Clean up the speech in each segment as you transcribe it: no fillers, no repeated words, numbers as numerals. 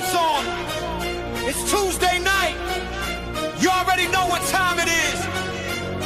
lights on. It's Tuesday night. You already know what time it is.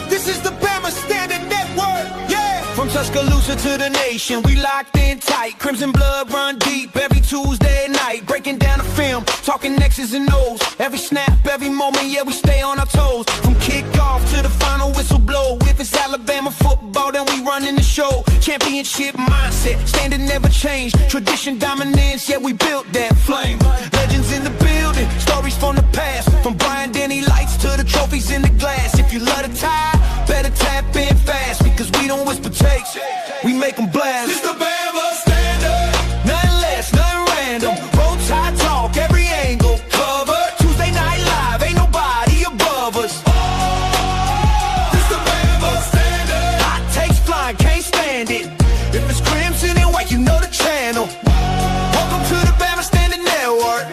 This is the Bama Standard Network, yeah. From Tuscaloosa to the nation, we locked in tight. Crimson blood run deep every Tuesday night. Breaking down the film, talking X's and O's. Every snap, every moment, yeah, we stay on our toes. From kickoff to the final whistle blow. If it's Alabama football, then we running the show. Championship mindset, standard never changed. Tradition dominance, yeah, we built that flame. Legends in the building, stories from the past. From Brian Denny lights to the trophies in the glass. If you love the tie, better tap in fast. Because we don't whisper takes, we make them blast. It's the Bama Standard. Nothing less, nothing random. Roll tide talk, every angle covered. Tuesday Night Live, ain't nobody above us. It's the Bama Standard. Hot takes flying, can't stand it. If it's crimson and white, you know the channel. Welcome to the Bama Standard Network.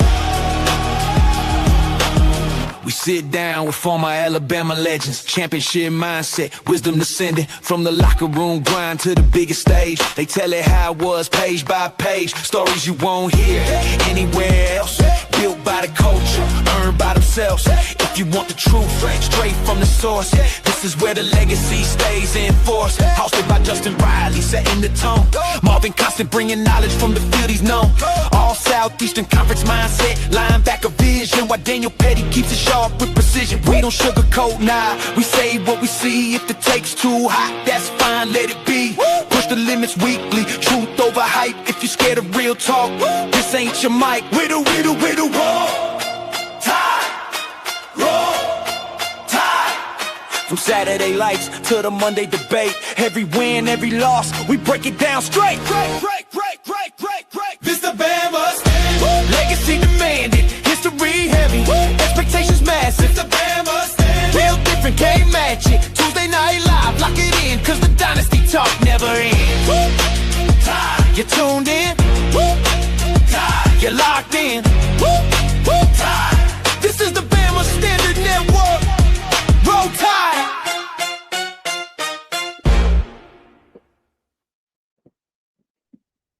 We sit down with former Alabama legends. Championship mindset, wisdom descending from the locker room grind to the biggest stage. They tell it how it was, page by page. Stories you won't hear anywhere else. Built by the culture, earned by themselves. If you want the truth, straight from the source, this is where the legacy stays in force. Hosted by Justin Riley, setting the tone. Marvin Constant bringing knowledge from the field he's known. All Southeastern Conference mindset, linebacker vision. While Daniel Pettey keeps it sharp with precision. We don't sugarcoat, nah, we say what we see. If the take's too hot, that's fine, let it be. Push the limits weekly, truth over hype. If you're scared of real talk, this ain't your mic. We the roll tide, roll tide. From Saturday lights to the Monday debate, every win, every loss, we break it down straight. Break. This the Bama Standard. Legacy demanded, history heavy, expectations massive. It's the Bama Standard. Real different, can't match it. Tuesday Night Live, lock it in, cause the dynasty talk never ends. Tide, you tuned in. Tide, you locked in. Tide, this is the Bama Standard Network. Roll Tide.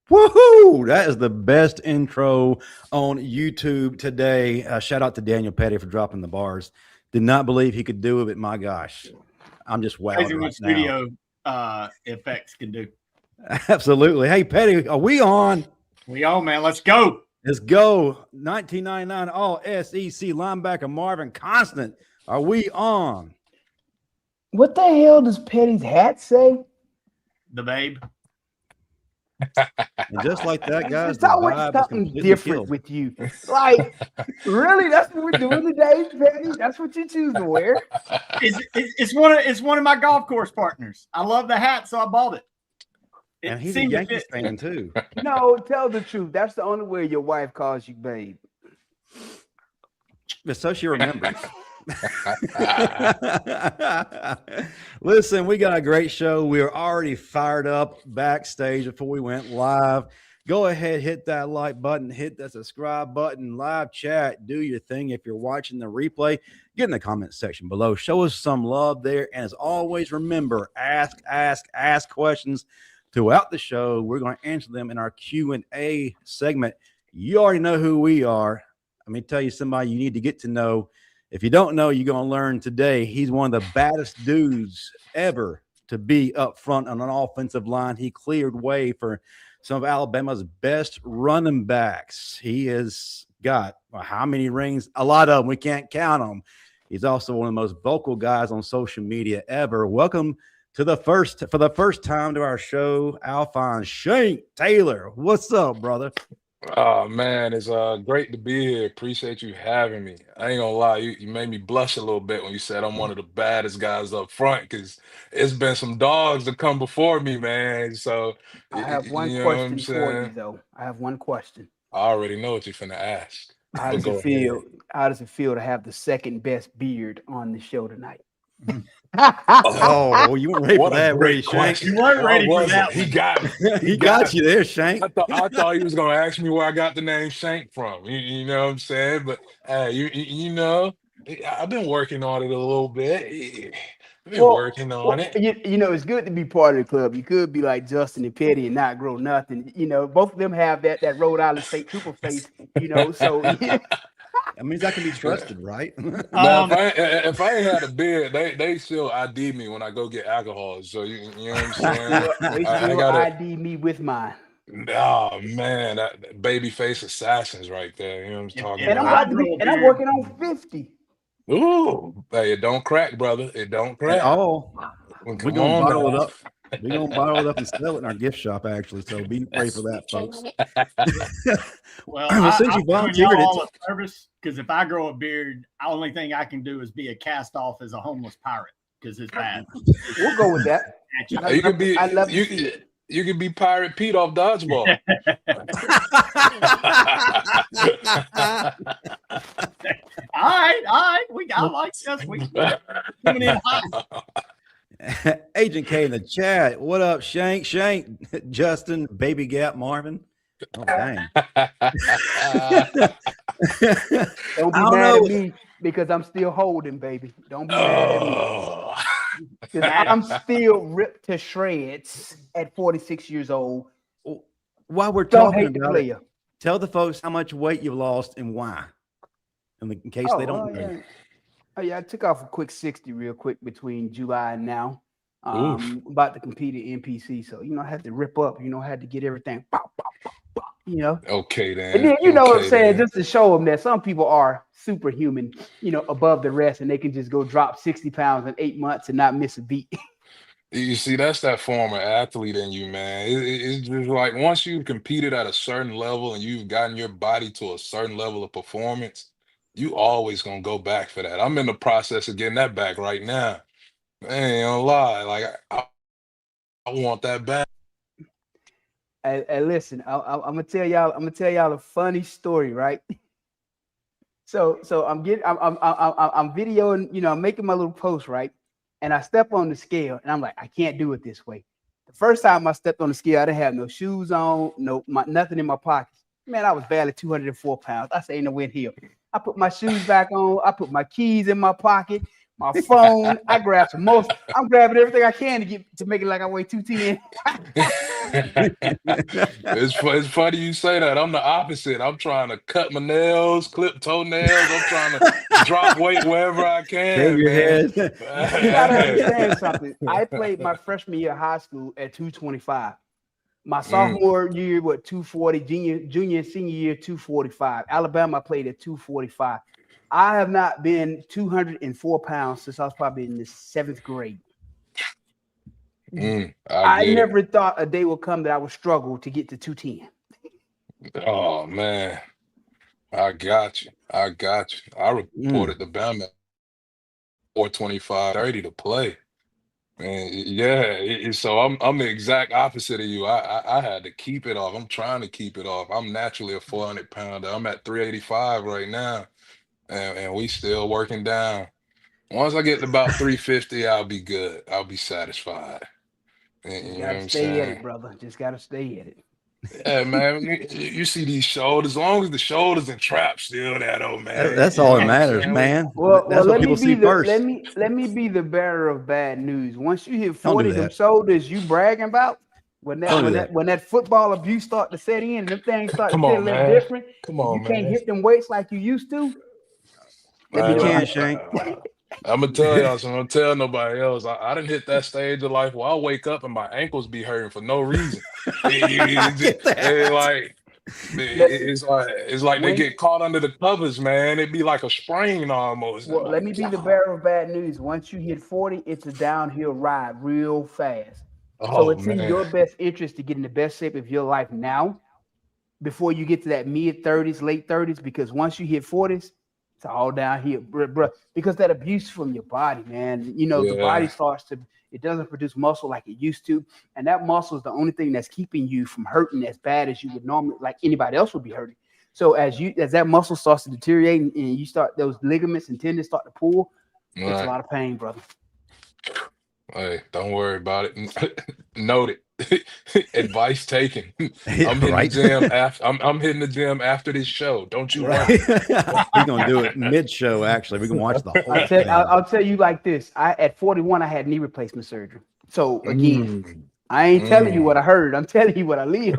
Woohoo! That is the best intro on YouTube today. Shout out to Daniel Pettey for dropping the bars. Did not believe he could do it, but my gosh, I'm just wowed Crazy right what now. studio effects can do. Absolutely. Hey, Pettey, are we on? We on, man. Let's go. Let's go. 1999 All-SEC linebacker Marvin Constant. Are we on? What the hell does Petty's hat say? The babe. And just like that, guys, It's always something different with you. Like, really? That's what we're doing today, Petty? That's what you choose to wear? It's one of my golf course partners. I love the hat, so I bought it. And he's a Yankees fan, too. No, tell the truth. That's the only way your wife calls you babe. But so she remembers. Listen, we got a great show. We are already fired up backstage before we went live. Go ahead, hit that like button, hit that subscribe button, live chat, do your thing. If you're watching the replay, get in the comment section below. Show us some love there. And as always, remember, ask questions throughout the show. We're going to answer them in our Q&A segment. You already know who we are. Let me tell you somebody you need to get to know. If you don't know, you're going to learn today. He's one of the baddest dudes ever to be up front on an offensive line. He cleared way for some of Alabama's best running backs. He has got how many rings? A lot of them. We can't count them. He's also one of the most vocal guys on social media ever. Welcome to for the first time to our show, Alphonse Shank Taylor. What's up, brother? Oh man, it's great to be here. Appreciate you having me. I ain't gonna lie, you made me blush a little bit when you said I'm one of the baddest guys up front, because it's been some dogs that come before me, man. So I have one you know what I'm question for saying? you, though. I have one question. I already know what you're finna ask. How But does go it feel? ahead. How does it feel to have the second best beard on the show tonight? Oh, you weren't ready for What a that, were you, great Shank? question. You weren't I ready for wasn't. that He one. got me. He got you there, Shank. I thought he was gonna ask me where I got the name Shank from. You know what I'm saying? But hey, you know, I've been working on it a little bit. We're working on it. You know, it's good to be part of the club. You could be like Justin and Petty and not grow nothing. You know, both of them have that Rhode Island State Trooper face. You know, so yeah. That means I can be trusted, right? Now, if I ain't had a beard, they still ID me when I go get alcohol. So you know what I'm saying? They still ID me with mine. Oh man, that baby face assassins right there. You know what I'm talking about? And I'm working on 50. Ooh, hey, it don't crack, brother. It don't crack. Oh, We're gonna bottle it up. We're gonna bottle it up and sell it in our gift shop, actually. So be ready for that, folks. Well, since you volunteered, all a service, because if I grow a beard, the only thing I can do is be a cast off as a homeless pirate because it's bad. We'll go with that. You could be. I love to see it. You could be Pirate Pete off dodgeball. All right. I like this. We coming in hot. Agent K in the chat. What up, Shank? Justin, Baby Gap, Marvin. Oh, dang. Don't be mad at me because I'm still holding, baby. Don't be mad at me. Because I'm still ripped to shreds at 46 years old. While we're talking about it, tell the folks how much weight you lost and why, in case they don't know. Yeah, I took off a quick 60 real quick between July and now. About to compete at NPC, so I had to rip up. I had to get everything. Pop. Okay, then. And then what I'm saying, just to show them that some people are superhuman, above the rest, and they can just go drop 60 pounds in 8 months and not miss a beat. You see, that's that former athlete in you, man. It's just like once you've competed at a certain level and you've gotten your body to a certain level of performance, you always gonna go back for that. I'm in the process of getting that back right now. I ain't gonna lie, like I want that back. And listen, I'm gonna tell y'all a funny story, right? So I'm videoing, I'm making my little post, right? And I step on the scale, and I'm like, I can't do it this way. The first time I stepped on the scale, I didn't have no shoes on, nothing in my pockets. Man, I was barely 204 pounds. I say, ain't no way in here. I put my shoes back on. I put my keys in my pocket, my phone. I grab some most. I'm grabbing everything I can to make it like I weigh 210. It's funny you say that. I'm the opposite. I'm trying to cut my nails, clip toenails. I'm trying to drop weight wherever I can. Shave your head. You gotta understand something. I played my freshman year of high school at 225. My sophomore year, 240, junior and senior year, 245. Alabama, I played at 245. I have not been 204 pounds since I was probably in the 7th grade. I never thought a day would come that I would struggle to get to 210. Oh, man. I got you. I reported the Bama 425, 30 to play. And so I'm the exact opposite of you. I had to keep it off. I'm trying to keep it off. I'm naturally a 400-pounder. I'm at 385 right now, and we still working down. Once I get to about 350, I'll be good. I'll be satisfied. You gotta stay at it, brother. Just gotta stay at it. Yeah, man. You see these shoulders. As long as the shoulders and traps still there, though, man. That's all that matters, man. Well, that's what people see first. Let me be the bearer of bad news. Once you hit 40, them shoulders you bragging about, when that football abuse start to set in, them things start to get a little different. You can't hit them weights like you used to. You can, Shank. I'm gonna tell y'all, so I'm gonna tell nobody else. I didn't hit that stage of life where I wake up and my ankles be hurting for no reason. It's like they get caught under the covers, man. It'd be like a sprain almost. Well, let me be the bearer of bad news. Once you hit 40, it's a downhill ride real fast. So it's in your best interest to get in the best shape of your life now, before you get to that mid-30s, late 30s, because once you hit 40s, it's all down here, bro. Because that abuse from your body, man. The body it doesn't produce muscle like it used to. And that muscle is the only thing that's keeping you from hurting as bad as you would normally, like anybody else would be hurting. So as that muscle starts to deteriorate and you start, those ligaments and tendons start to pull, it's a lot of pain, brother. Hey, don't worry about it. Note it. Advice taken. Yeah, I'm hitting the right. gym after I'm hitting the gym after this show. Don't you Right. worry. We're gonna do it mid-show. Actually, we can watch the whole I'll thing. tell you like this. At 41, I had knee replacement surgery. So again, Mm, I ain't telling you what I mm. heard. I'm telling you what I live.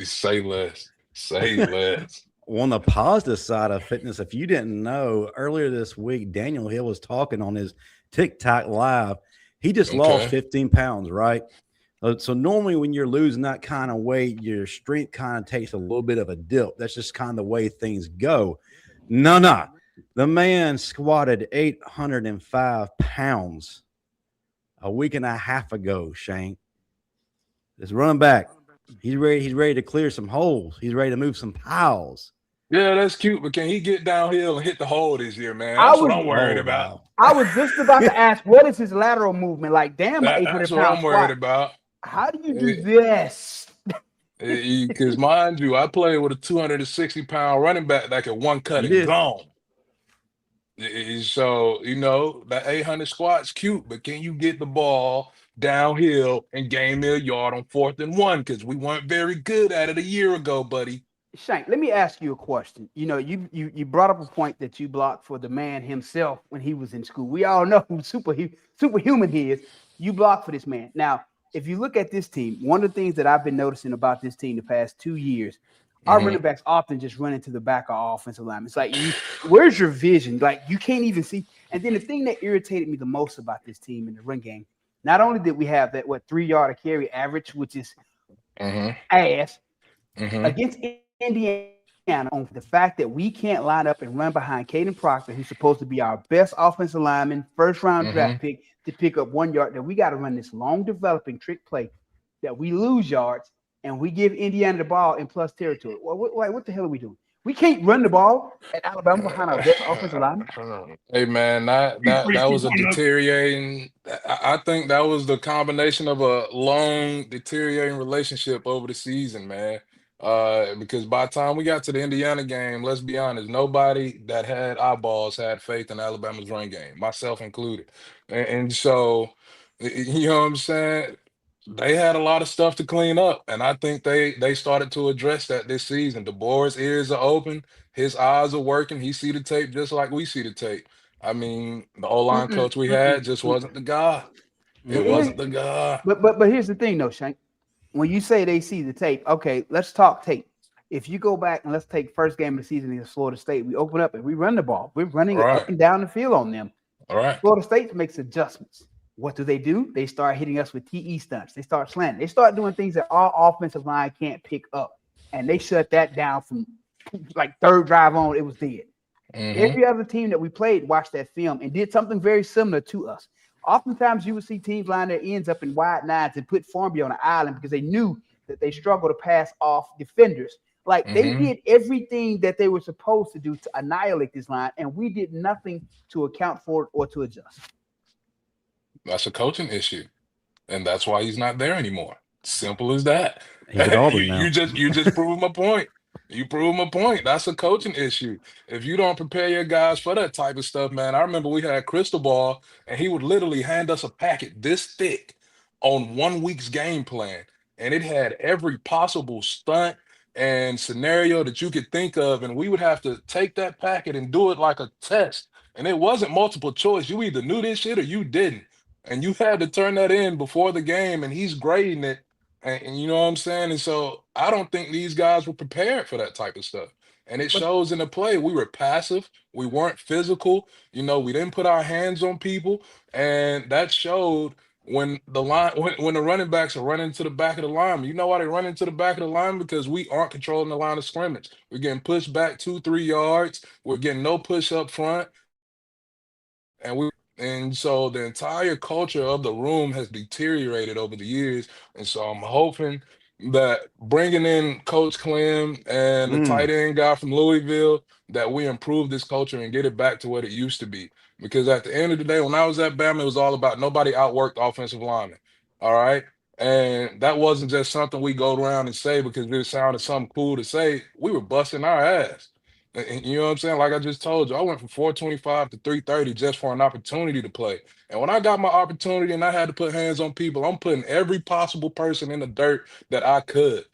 Say less. Say less. On the positive side of fitness, if you didn't know, earlier this week, Daniel Hill was talking on his TikTok live. He just lost Okay. 15 pounds, right? So normally when you're losing that kind of weight, your strength kind of takes a little bit of a dip. That's just kind of the way things go. No. The man squatted 805 pounds a week and a half ago, Shank. It's running back. He's ready. He's ready to clear some holes. He's ready to move some piles. Yeah, that's cute, but can he get downhill and hit the hole this year, man? I That's what was- I'm worried Oh, about. wow. I was just about to ask, what is his lateral movement like? Damn, an 800 That's what pound I'm worried squat. about. How do you do this? Because mind you, I played with a 260-pound running back that could one cut You and did. gone. So, that 800 squat's cute, but can you get the ball downhill and gain me a yard on 4th and 1? Because we weren't very good at it a year ago, buddy. Shank, let me ask you a question. You brought up a point that you blocked for the man himself when he was in school. We all know who superhuman he is. You blocked for this man. Now, if you look at this team, one of the things that I've been noticing about this team the past 2 years, our running backs often just run into the back of offensive linemen. It's like, where's your vision? Like, you can't even see. And then the thing that irritated me the most about this team in the run game, not only did we have that 3 yard a carry average, which is ass, against Indiana, on the fact that we can't line up and run behind Caden Proctor, who's supposed to be our best offensive lineman, first round draft pick, to pick up 1 yard, that we got to run this long developing trick play that we lose yards and we give Indiana the ball in plus territory. Well, what the hell are we doing? We can't run the ball at Alabama behind our best offensive lineman. Hey man, that was a deteriorating. I think that was the combination of a long deteriorating relationship over the season, man. Because by the time we got to the Indiana game, let's be honest, nobody that had eyeballs had faith in Alabama's run game, myself included. And so, you know what I'm saying? They had a lot of stuff to clean up, and I think they started to address that this season. DeBoer's ears are open, his eyes are working. He see the tape just like we see the tape. I mean, the O-line coach we had just wasn't the guy. It wasn't the guy. But here's the thing, though, Shank. When you say they see the tape, okay, let's talk tape. If you go back and let's take first game of the season against Florida State, we open up and we run the ball. We're running it up and down the field on them. All right. Florida State makes adjustments. What do? They start hitting us with TE stunts. They start slanting. They start doing things that our offensive line can't pick up. And they shut that down from like third drive on. It was dead. Every other team that we played watched that film and did something very similar to us. Oftentimes you would see teams line their ends up in wide nines and put Formby on an island because they knew that they struggled to pass off defenders. Like they did everything that they were supposed to do to annihilate this line, and we did nothing to account for it or to adjust. That's a coaching issue, and that's why he's not there anymore. Simple as that. He's at Auburn now. You just proved my point. You proved my point. That's a coaching issue. If you don't prepare your guys for that type of stuff, man. I remember we had Crystal Ball, and he would literally hand us a packet this thick on 1 week's game plan, and it had every possible stunt and scenario that you could think of, and we would have to take that packet and do it like a test. And it wasn't multiple choice. You either knew this shit or you didn't. And you had to turn that in before the game, and he's grading it. And you know what I'm saying? And so I don't think these guys were prepared for that type of stuff. And it shows in the play. We were passive. We weren't physical. We didn't put our hands on people. And that showed when the running backs are running to the back of the line. You know why they run into the back of the line? Because we aren't controlling the line of scrimmage. We're getting pushed back 2-3 yards. We're getting no push up front. And so the entire culture of the room has deteriorated over the years. And so I'm hoping that bringing in Coach Clem and the tight end guy from Louisville, that we improve this culture and get it back to what it used to be. Because at the end of the day, when I was at Bama, it was all about nobody outworked offensive linemen. All right. And that wasn't just something we go around and say because it sounded something cool to say. We were busting our ass. And you know what I'm saying? Like I just told you, I went from 425 to 330 just for an opportunity to play. And when I got my opportunity and I had to put hands on people, I'm putting every possible person in the dirt that I could.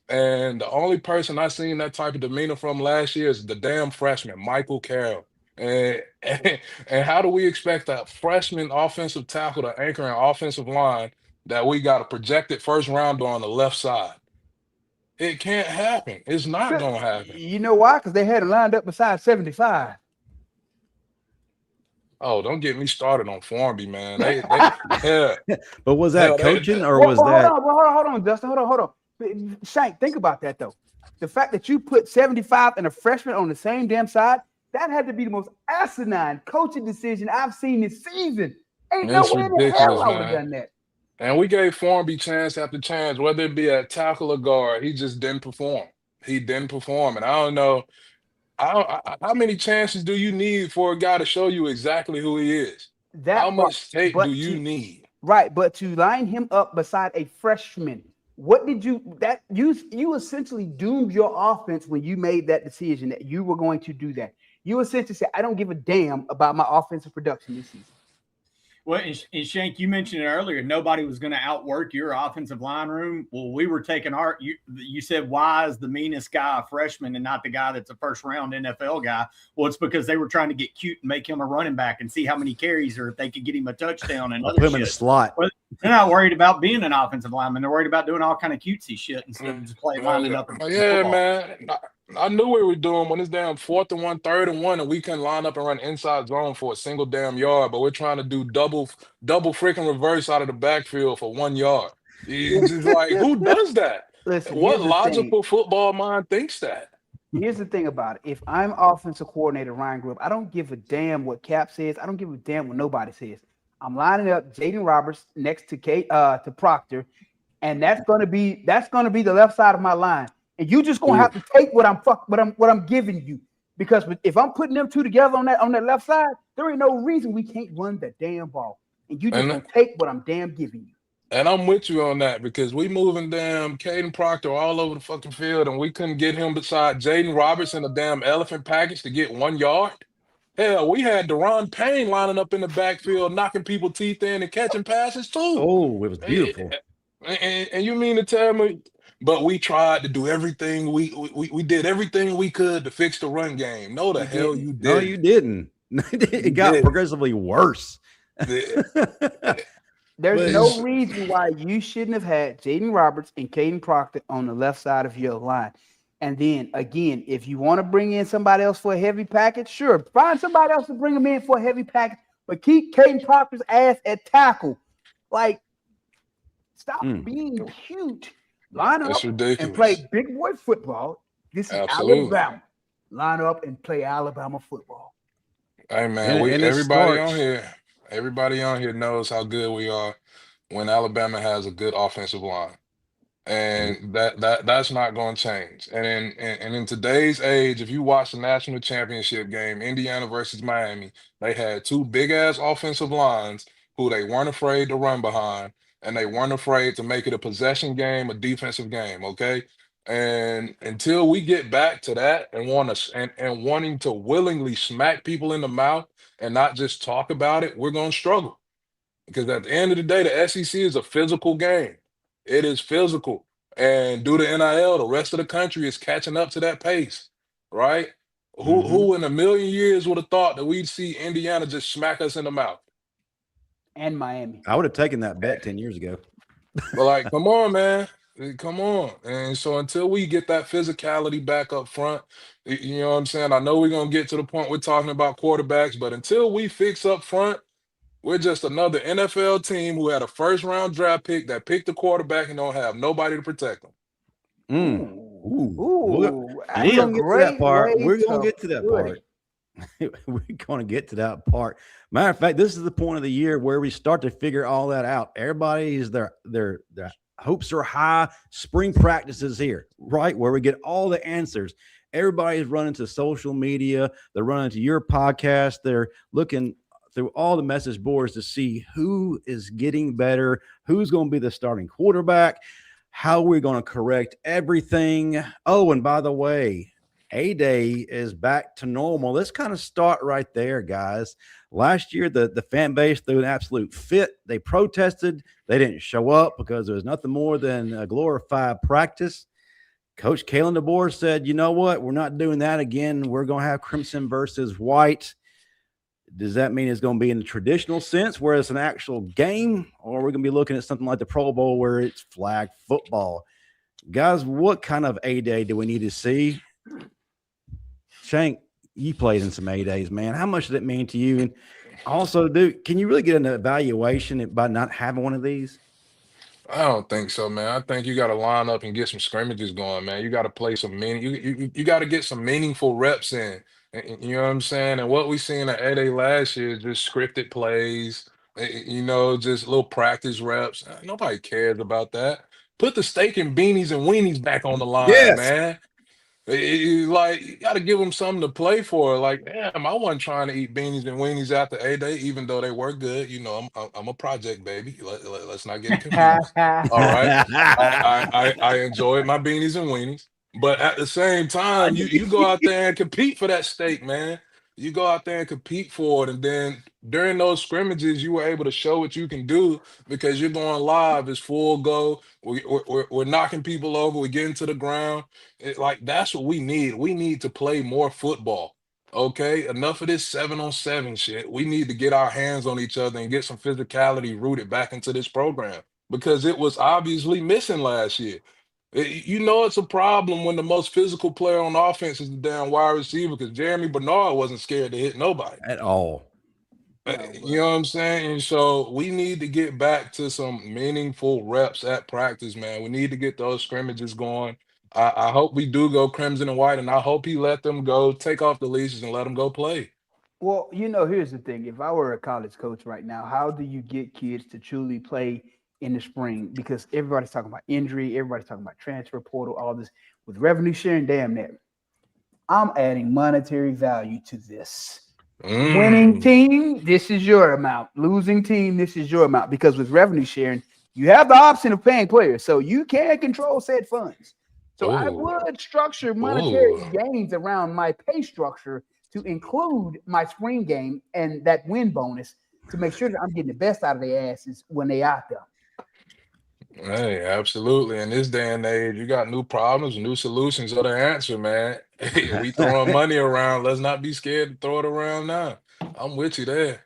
And the only person I seen that type of demeanor from last year is the damn freshman, Michael Carroll. And how do we expect a freshman offensive tackle to anchor an offensive line that we got a projected first rounder on the left side? It can't happen. It's not gonna happen. You know why? Because they had it lined up beside 75. Oh, don't get me started on Formby, man. Yeah, But was hell, that coaching or Well, was hold that? hold on, Dustin. Hold on. Shank, think about that though. The fact that you put 75 and a freshman on the same damn side, that had to be the most asinine coaching decision I've seen this season. Ain't no it's way in the hell ridiculous, I would have man. done that. And we gave Formby chance after chance, whether it be at tackle or guard. He just didn't perform. He didn't perform, and I don't know how many chances do you need for a guy to show you exactly who he is? How That part, much tape do but you need? right, but to line him up beside a freshman, what did you essentially doomed your offense when you made that decision that you were going to do that. You essentially said, I don't give a damn about my offensive production this season. Well, and Shank, you mentioned it earlier. Nobody was going to outwork your offensive line room. Well, we were taking our. You said why is the meanest guy a freshman and not the guy that's a first round NFL guy? Well, it's because they were trying to get cute and make him a running back and see how many carries or if they could get him a touchdown and other Put him shit. in the slot. But they're not worried about being an offensive lineman. They're worried about doing all kind of cutesy shit instead of just lining up. Yeah, man. I knew what we were doing when it's damn 4th and 1, 3rd and 1, and we can line up and run inside zone for a single damn yard, but we're trying to do double freaking reverse out of the backfield for 1 yard. It's just like, who does that? Listen, What here's the logical thing. football mind thinks that? Here's the thing about it. If I'm offensive coordinator Ryan Grubb, I don't give a damn what Cap says. I don't give a damn what nobody says. I'm lining up Jaden Roberts next to Proctor, and that's gonna be the left side of my line. And you just gonna have to take what I'm giving you, because if I'm putting them two together on that left side, there ain't no reason we can't run the damn ball. And you just gonna take what I'm damn giving you. And I'm with you on that because we moving damn Caden Proctor all over the fucking field, and we couldn't get him beside Jaden Roberts in a damn elephant package to get 1 yard. Hell, we had Deron Payne lining up in the backfield, knocking people teeth in and catching passes too. Oh, it was beautiful. And you mean to tell me? But we tried to do everything. We did everything we could to fix the run game. No, the hell you didn't. No, you didn't. It got progressively worse. There's no reason why you shouldn't have had Jaden Roberts and Caden Proctor on the left side of your line. And then again, if you want to bring in somebody else for a heavy package, sure, find somebody else to bring them in for a heavy package, but keep Caden Proctor's ass at tackle. Like, stop being cute. Line up and play big boy football. This is Alabama. Line up and play Alabama football. Hey man, everybody on here knows how good we are when Alabama has a good offensive line. And that's not going to change. And in today's age, if you watch the national championship game, Indiana versus Miami, they had two big ass offensive lines who they weren't afraid to run behind, and they weren't afraid to make it a possession game, a defensive game. Okay. And until we get back to that and wanting to willingly smack people in the mouth and not just talk about it, we're going to struggle. Because at the end of the day, the SEC is a physical game. It is physical. And due to NIL, the rest of the country is catching up to that pace, right? Who in a million years would have thought that we'd see Indiana just smack us in the mouth? And Miami. I would have taken that bet 10 years ago. But like, come on, man. Come on. And so until we get that physicality back up front, you know what I'm saying? I know we're going to get to the point we're talking about quarterbacks, but until we fix up front, we're just another NFL team who had a first-round draft pick that picked a quarterback and don't have nobody to protect them. We're going to get to that part. We're going to get to that part. We're going to get to that part. Matter of fact, this is the point of the year where we start to figure all that out. Everybody's their hopes are high. Spring practice is here, right? Where we get all the answers. Everybody's running to social media. They're running to your podcast. They're looking through all the message boards to see who is getting better, who's going to be the starting quarterback, how we're going to correct everything. Oh, and by the way, A-Day is back to normal. Let's kind of start right there, guys. Last year, the fan base threw an absolute fit. They protested. They didn't show up because there was nothing more than a glorified practice. Coach Kalen DeBoer said, you know what? We're not doing that again. We're going to have crimson versus white. Does that mean it's going to be in the traditional sense where it's an actual game, or we're going to be looking at something like the Pro Bowl where it's flag football? Guys, what kind of A-Day do we need to see? Shank, you played in some A-Days, man. How much does it mean to you? And also, can you really get an evaluation by not having one of these? I don't think so, man. I think you got to line up and get some scrimmages going, man. You got to play some you got to get some meaningful reps in. You know what I'm saying? And what we seen at A-Day last year is just scripted plays, just little practice reps. Nobody cares about that. Put the steak and beanies and weenies back on the line, Yes. man. You got to give them something to play for. Like, damn, I wasn't trying to eat beanies and weenies after A-Day, even though they were good. I'm a project baby. Let's not get confused. All right, I enjoyed my beanies and weenies, but at the same time, you go out there and compete for that steak, man. You go out there and compete for it, and then during those scrimmages, you were able to show what you can do because you're going live. It's full go. We're knocking people over. We're getting to the ground. That's what we need. We need to play more football. Okay, enough of this 7-on-7 shit. We need to get our hands on each other and get some physicality rooted back into this program because it was obviously missing last year. It's a problem when the most physical player on offense is the damn wide receiver because Jeremy Bernard wasn't scared to hit nobody. At all. You know what I'm saying? And so we need to get back to some meaningful reps at practice, man. We need to get those scrimmages going. I hope we do go crimson and white, and I hope he let them go, take off the leashes and let them go play. Well, here's the thing. If I were a college coach right now, how do you get kids to truly play in the spring? Because everybody's talking about injury, everybody's talking about transfer portal, all this. With revenue sharing, damn that. I'm adding monetary value to this. Winning team, this is your amount. Losing team, this is your amount. Because with revenue sharing, you have the option of paying players, so you can control said funds. So I would structure monetary gains around my pay structure to include my spring game and that win bonus to make sure that I'm getting the best out of their asses when they out there. Hey, absolutely. In this day and age, you got new problems, new solutions are the answer, man. Hey, we throwing money around. Let's not be scared to throw it around now. I'm with you there.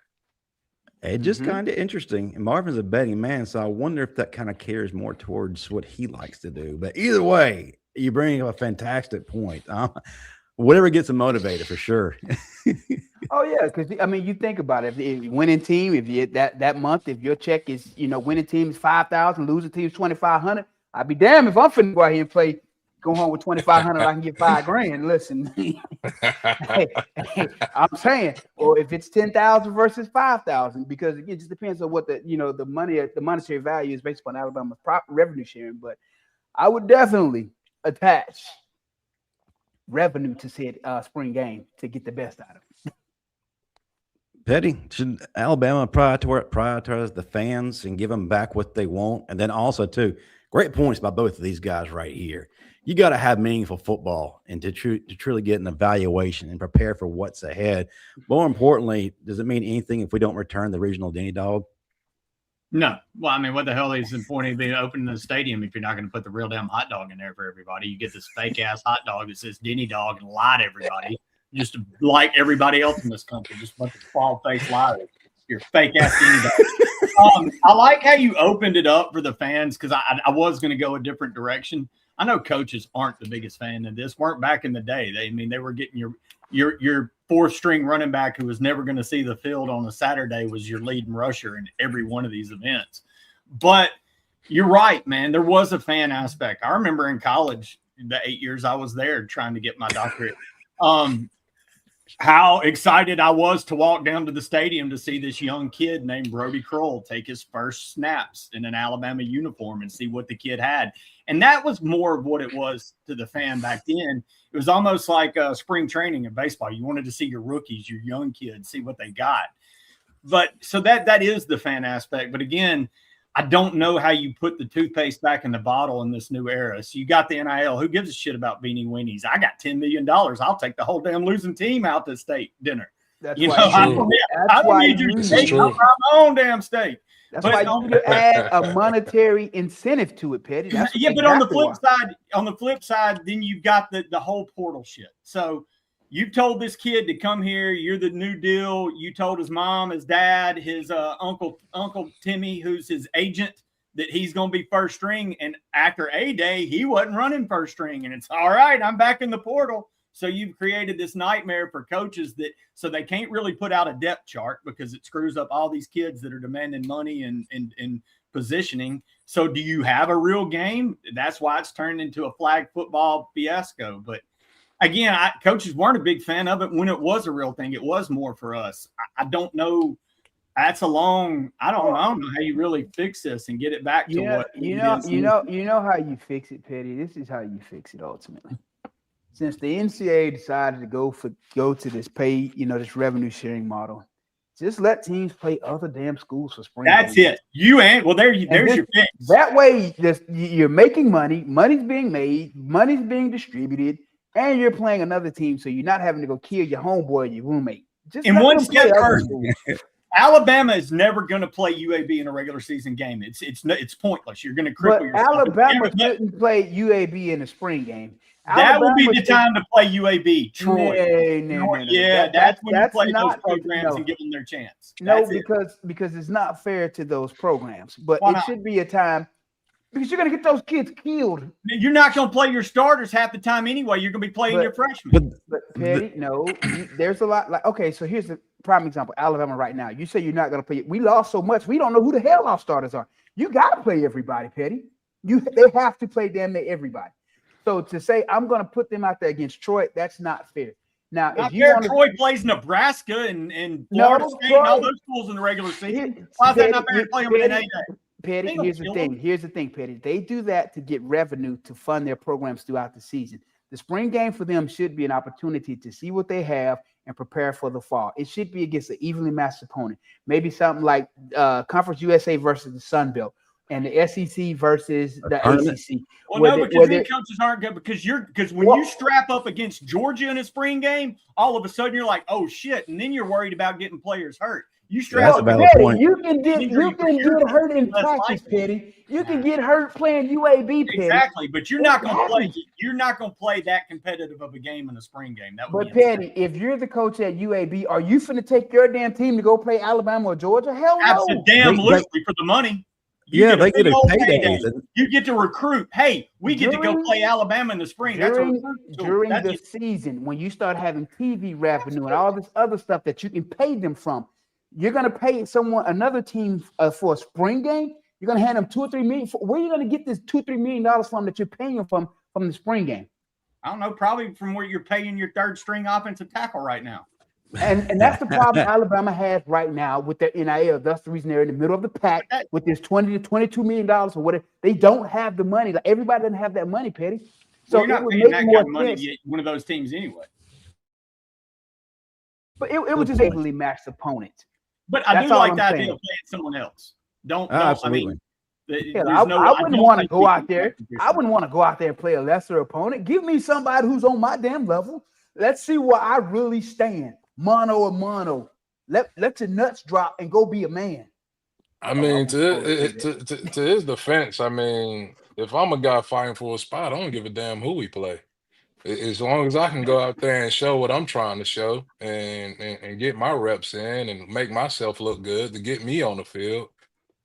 It's just kind of interesting. And Marvin's a betting man, so I wonder if that kind of cares more towards what he likes to do. But either way, you bring up a fantastic point. Whatever gets him motivated, for sure. Oh yeah, because you think about it. If you winning team, if you that month, if your check is winning team is 5,000, losing team is 2,500, I'd be damned if I'm finna go out here and play. Go home with 2,500, I can get $5,000. Listen, hey, I'm saying, or if it's 10,000 versus 5,000, because it just depends on what the monetary value is based upon Alabama's revenue sharing. But I would definitely attach revenue to said spring game to get the best out of it. Pettey, should Alabama prioritize the fans and give them back what they want? And then also, too, great points by both of these guys right here. You got to have meaningful football and to truly get an evaluation and prepare for what's ahead. More importantly, does it mean anything if we don't return the regional Denny Dog? No. Well, what the hell is the point of being opening the stadium if you're not going to put the real damn hot dog in there for everybody? You get this fake ass hot dog that says Denny Dog and lie to everybody, just like everybody else in this country, just a bunch of bald face liars. You're fake ass Denny Dog. I like how you opened it up for the fans because I was going to go a different direction. I know coaches aren't the biggest fan of this. Weren't back in the day. They were getting your fourth string running back who was never going to see the field on a Saturday was your leading rusher in every one of these events. But you're right, man. There was a fan aspect. I remember in college, the 8 years I was there trying to get my doctorate, how excited I was to walk down to the stadium to see this young kid named Brody Kroll take his first snaps in an Alabama uniform and see what the kid had. And that was more of what it was to the fan back then. It was almost like spring training in baseball. You wanted to see your rookies, your young kids, see what they got. But so that is the fan aspect. But again, I don't know how you put the toothpaste back in the bottle in this new era. So you got the NIL. Who gives a shit about beanie weenies? I got $10 million. I'll take the whole damn losing team out to state dinner. That's you why. know, I don't need your steak. I'll buy my own damn steak. That's why you need to add a monetary incentive to it, Petty. That's but on the flip side, then you've got the whole portal shit. So you've told this kid to come here. You're the new deal. You told his mom, his dad, his uncle Timmy, who's his agent, that he's going to be first string. And after A-Day, he wasn't running first string. And it's all right. I'm back in the portal. So you've created this nightmare for coaches so they can't really put out a depth chart because it screws up all these kids that are demanding money and positioning. So do you have a real game? That's why it's turned into a flag football fiasco. But again, coaches weren't a big fan of it when it was a real thing. It was more for us. I don't know. That's I don't know how you really fix this and get it back to what you know how you fix it, Petty. This is how you fix it ultimately. Since the NCAA decided to go to this pay, this revenue sharing model, just let teams play other damn schools for spring. That's it. There's your fix. That way, you're making money. Money's being made. Money's being distributed, and you're playing another team, so you're not having to go kill your homeboy or your roommate. And one step further, Alabama is never going to play UAB in a regular season game. It's pointless. You're going to cripple yourself. Alabama shouldn't play UAB in a spring game. That would be the time to play UAB. Troy. No. That's when you play those programs and give them their chance. Because it's not fair to those programs. But it should be a time because you're going to get those kids killed. You're not going to play your starters half the time anyway. You're going to be playing your freshmen. But Petty, there's a lot. So here's the prime example. Alabama right now. You say you're not going to play. We lost so much. We don't know who the hell our starters are. You got to play everybody, Petty. They have to play damn near everybody. So to say I'm going to put them out there against Troy, that's not fair. Now, if Troy plays Nebraska and Florida State and all those schools in the regular season, why is that not fair to play them in an A-Day? Petty, here's the thing, Petty. They do that to get revenue to fund their programs throughout the season. The spring game for them should be an opportunity to see what they have and prepare for the fall. It should be against an evenly matched opponent. Maybe something like Conference USA versus the Sun Belt. And the SEC versus the ACC. Well, no, because then coaches aren't good because when you strap up against Georgia in a spring game, all of a sudden you're like, oh shit, and then you're worried about getting players hurt. You strap up. You can get hurt in practice, Petty. You can get hurt playing UAB, Petty. Exactly, but you're not going to play. You're not going to play that competitive of a game in a spring game. But Petty, if you're the coach at UAB, are you finna take your damn team to go play Alabama or Georgia? Hell no. Absolutely, for the money. They get a payday. You get to recruit. Hey, we get to go play Alabama in the spring. During the season, when you start having TV revenue and all this other stuff that you can pay them from, you're going to pay another team for a spring game. You're going to hand them $2 or $3 million. Where are you going to get this $2 or $3 million from that you're paying them from the spring game? I don't know. Probably from where you're paying your third string offensive tackle right now. And that's the problem Alabama has right now with their NIL. That's the reason they're in the middle of the pack with this $20 to $22 million or whatever. They don't have the money. Like everybody doesn't have that money, Petty. So you're not paying that kind of money to get one of those teams anyway. But it was just a evenly matched opponent. But I do like the idea of playing someone else. Absolutely. I wouldn't want to go out there. I wouldn't want to go out there and play a lesser opponent. Give me somebody who's on my damn level. Let's see where I really stand. Mono or mono. Let your nuts drop and go be a man. I mean, to his defense, I mean, if I'm a guy fighting for a spot, I don't give a damn who we play. As long as I can go out there and show what I'm trying to show and get my reps in and make myself look good to get me on the field.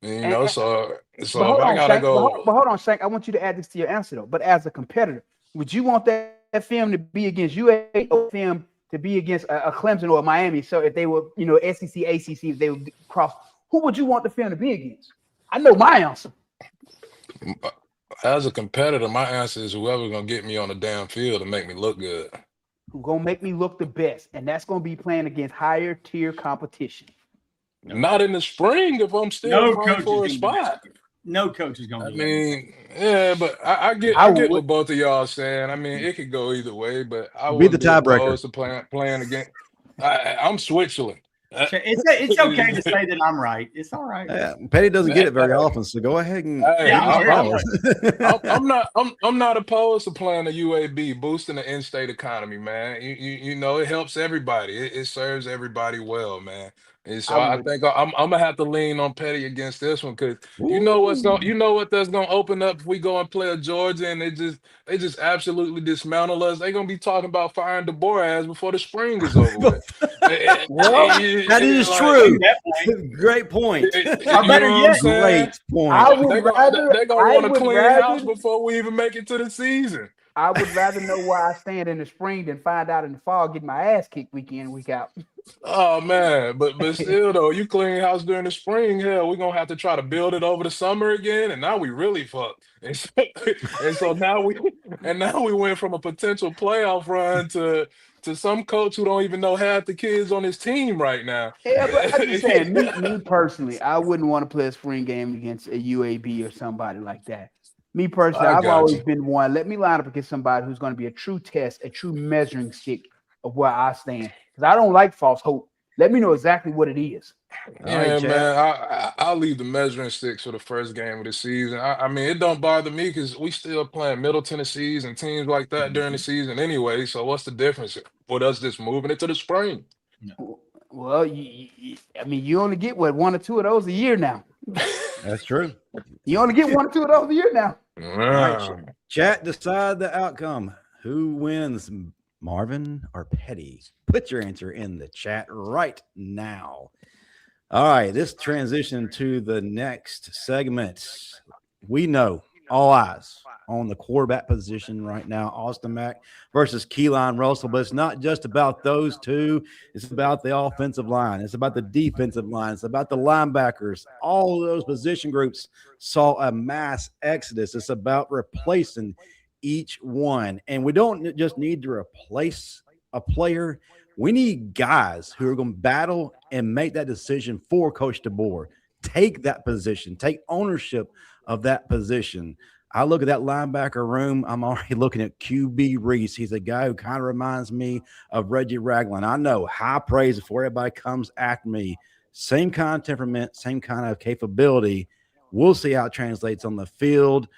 And, so if I gotta go. But hold on, Shank. I want you to add this to your answer though. But as a competitor, would you want that film to be against UA or film to be against a Clemson or a Miami? So if they were, SEC, ACC, if they would cross, who would you want the film to be against? I know my answer. As a competitor, my answer is whoever's going to get me on the damn field and make me look good. Who's going to make me look the best. And that's going to be playing against higher tier competition. Not in the spring if I'm still running for a spot. No coach is going to be. I mean, yeah, but I get what both of y'all saying. I mean, it could go either way, but I would be the tiebreaker to playing against. I'm Switzerland. It's okay to say that I'm right. It's all right. Pettey doesn't get it very often, so go ahead and I'm not opposed to playing the UAB, boosting the in-state economy, man. You know, it helps everybody. It serves everybody well, man. And so I think I'm gonna have to lean on Pettey against this one because you know what that's gonna open up if we go and play a Georgia and they just absolutely dismantle us. They're gonna be talking about firing DeBoer ass before the spring is over with. Well, that is true. Great point. Great point. They're gonna want to clean house before we even make it to the season. I would rather know where I stand in the spring than find out in the fall, get my ass kicked week in, week out. Oh man, but still though, you clean house during the spring, hell, we're gonna have to try to build it over the summer again, and now we really fucked. And so now we went from a potential playoff run to some coach who don't even know half the kids on his team right now. Yeah, but I'm just saying, me personally, I wouldn't want to play a spring game against a UAB or somebody like that. Me personally, I've always been one. Let me line up against somebody who's going to be a true test, a true measuring stick of where I stand. Because I don't like false hope. Let me know exactly what it is. Yeah, man. I'll leave the measuring sticks for the first game of the season. I mean, it don't bother me because we still playing Middle Tennessees and teams like that during the season anyway. So what's the difference with us just moving it to the spring? Well, I mean, you only get one or two of those a year now. That's true. You only get one or two of those a year now. Right. Chat, decide the outcome. Who wins, Marvin or Pettey? Put your answer in the chat right now. All right, this transition to the next segment. We know all eyes on the quarterback position right now, Austin Mack versus Keelan Russell, but it's not just about those two. It's about the offensive line. It's about the defensive line. It's about the linebackers. All of those position groups saw a mass exodus. It's about replacing each one. And we don't just need to replace a player. We need guys who are going to battle and make that decision for Coach DeBoer. Take that position. Take ownership of that position. I look at that linebacker room. I'm already looking at QB Reese. He's a guy who kind of reminds me of Reggie Ragland. I know, high praise before everybody comes after me. Same kind of temperament, same kind of capability. We'll see how it translates on the field.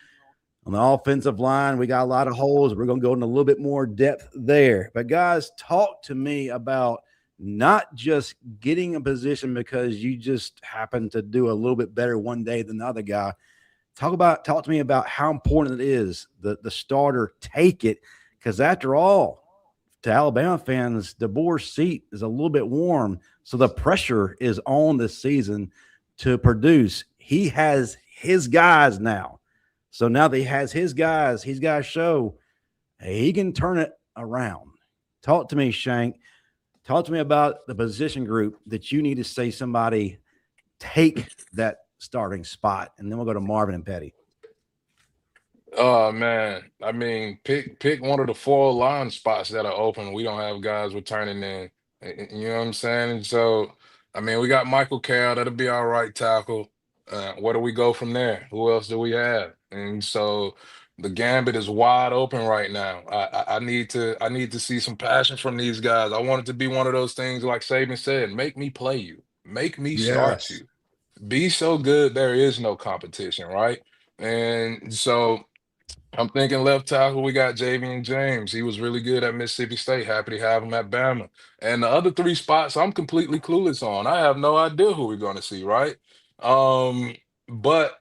On the offensive line, we got a lot of holes. We're going to go into a little bit more depth there. But, guys, talk to me about not just getting a position because you just happen to do a little bit better one day than the other guy. Talk to me about how important it is the starter take it, because after all, to Alabama fans, DeBoer's seat is a little bit warm, so the pressure is on this season to produce. He has his guys now, so now that he has his guys, he's got to show he can turn it around. Talk to me, Shank. Talk to me about the position group that you need to say somebody take that starting spot, and then we'll go to Marvin and Pettey. Oh man, I mean, pick one of the 4 line spots that are open. We don't have guys returning in. You know what I'm saying? And so, I mean, we got Michael Carroll. That'll be our right tackle. Where do we go from there? Who else do we have? And so, the gambit is wide open right now. I need to see some passion from these guys. I want it to be one of those things like Saban said: make me play you, make me start you. Be so good there is no competition, right? And so I'm thinking left tackle, we got Javian James. He was really good at Mississippi State. Happy to have him at Bama. And the other 3 spots I'm completely clueless on. I have no idea who we're going to see, right? But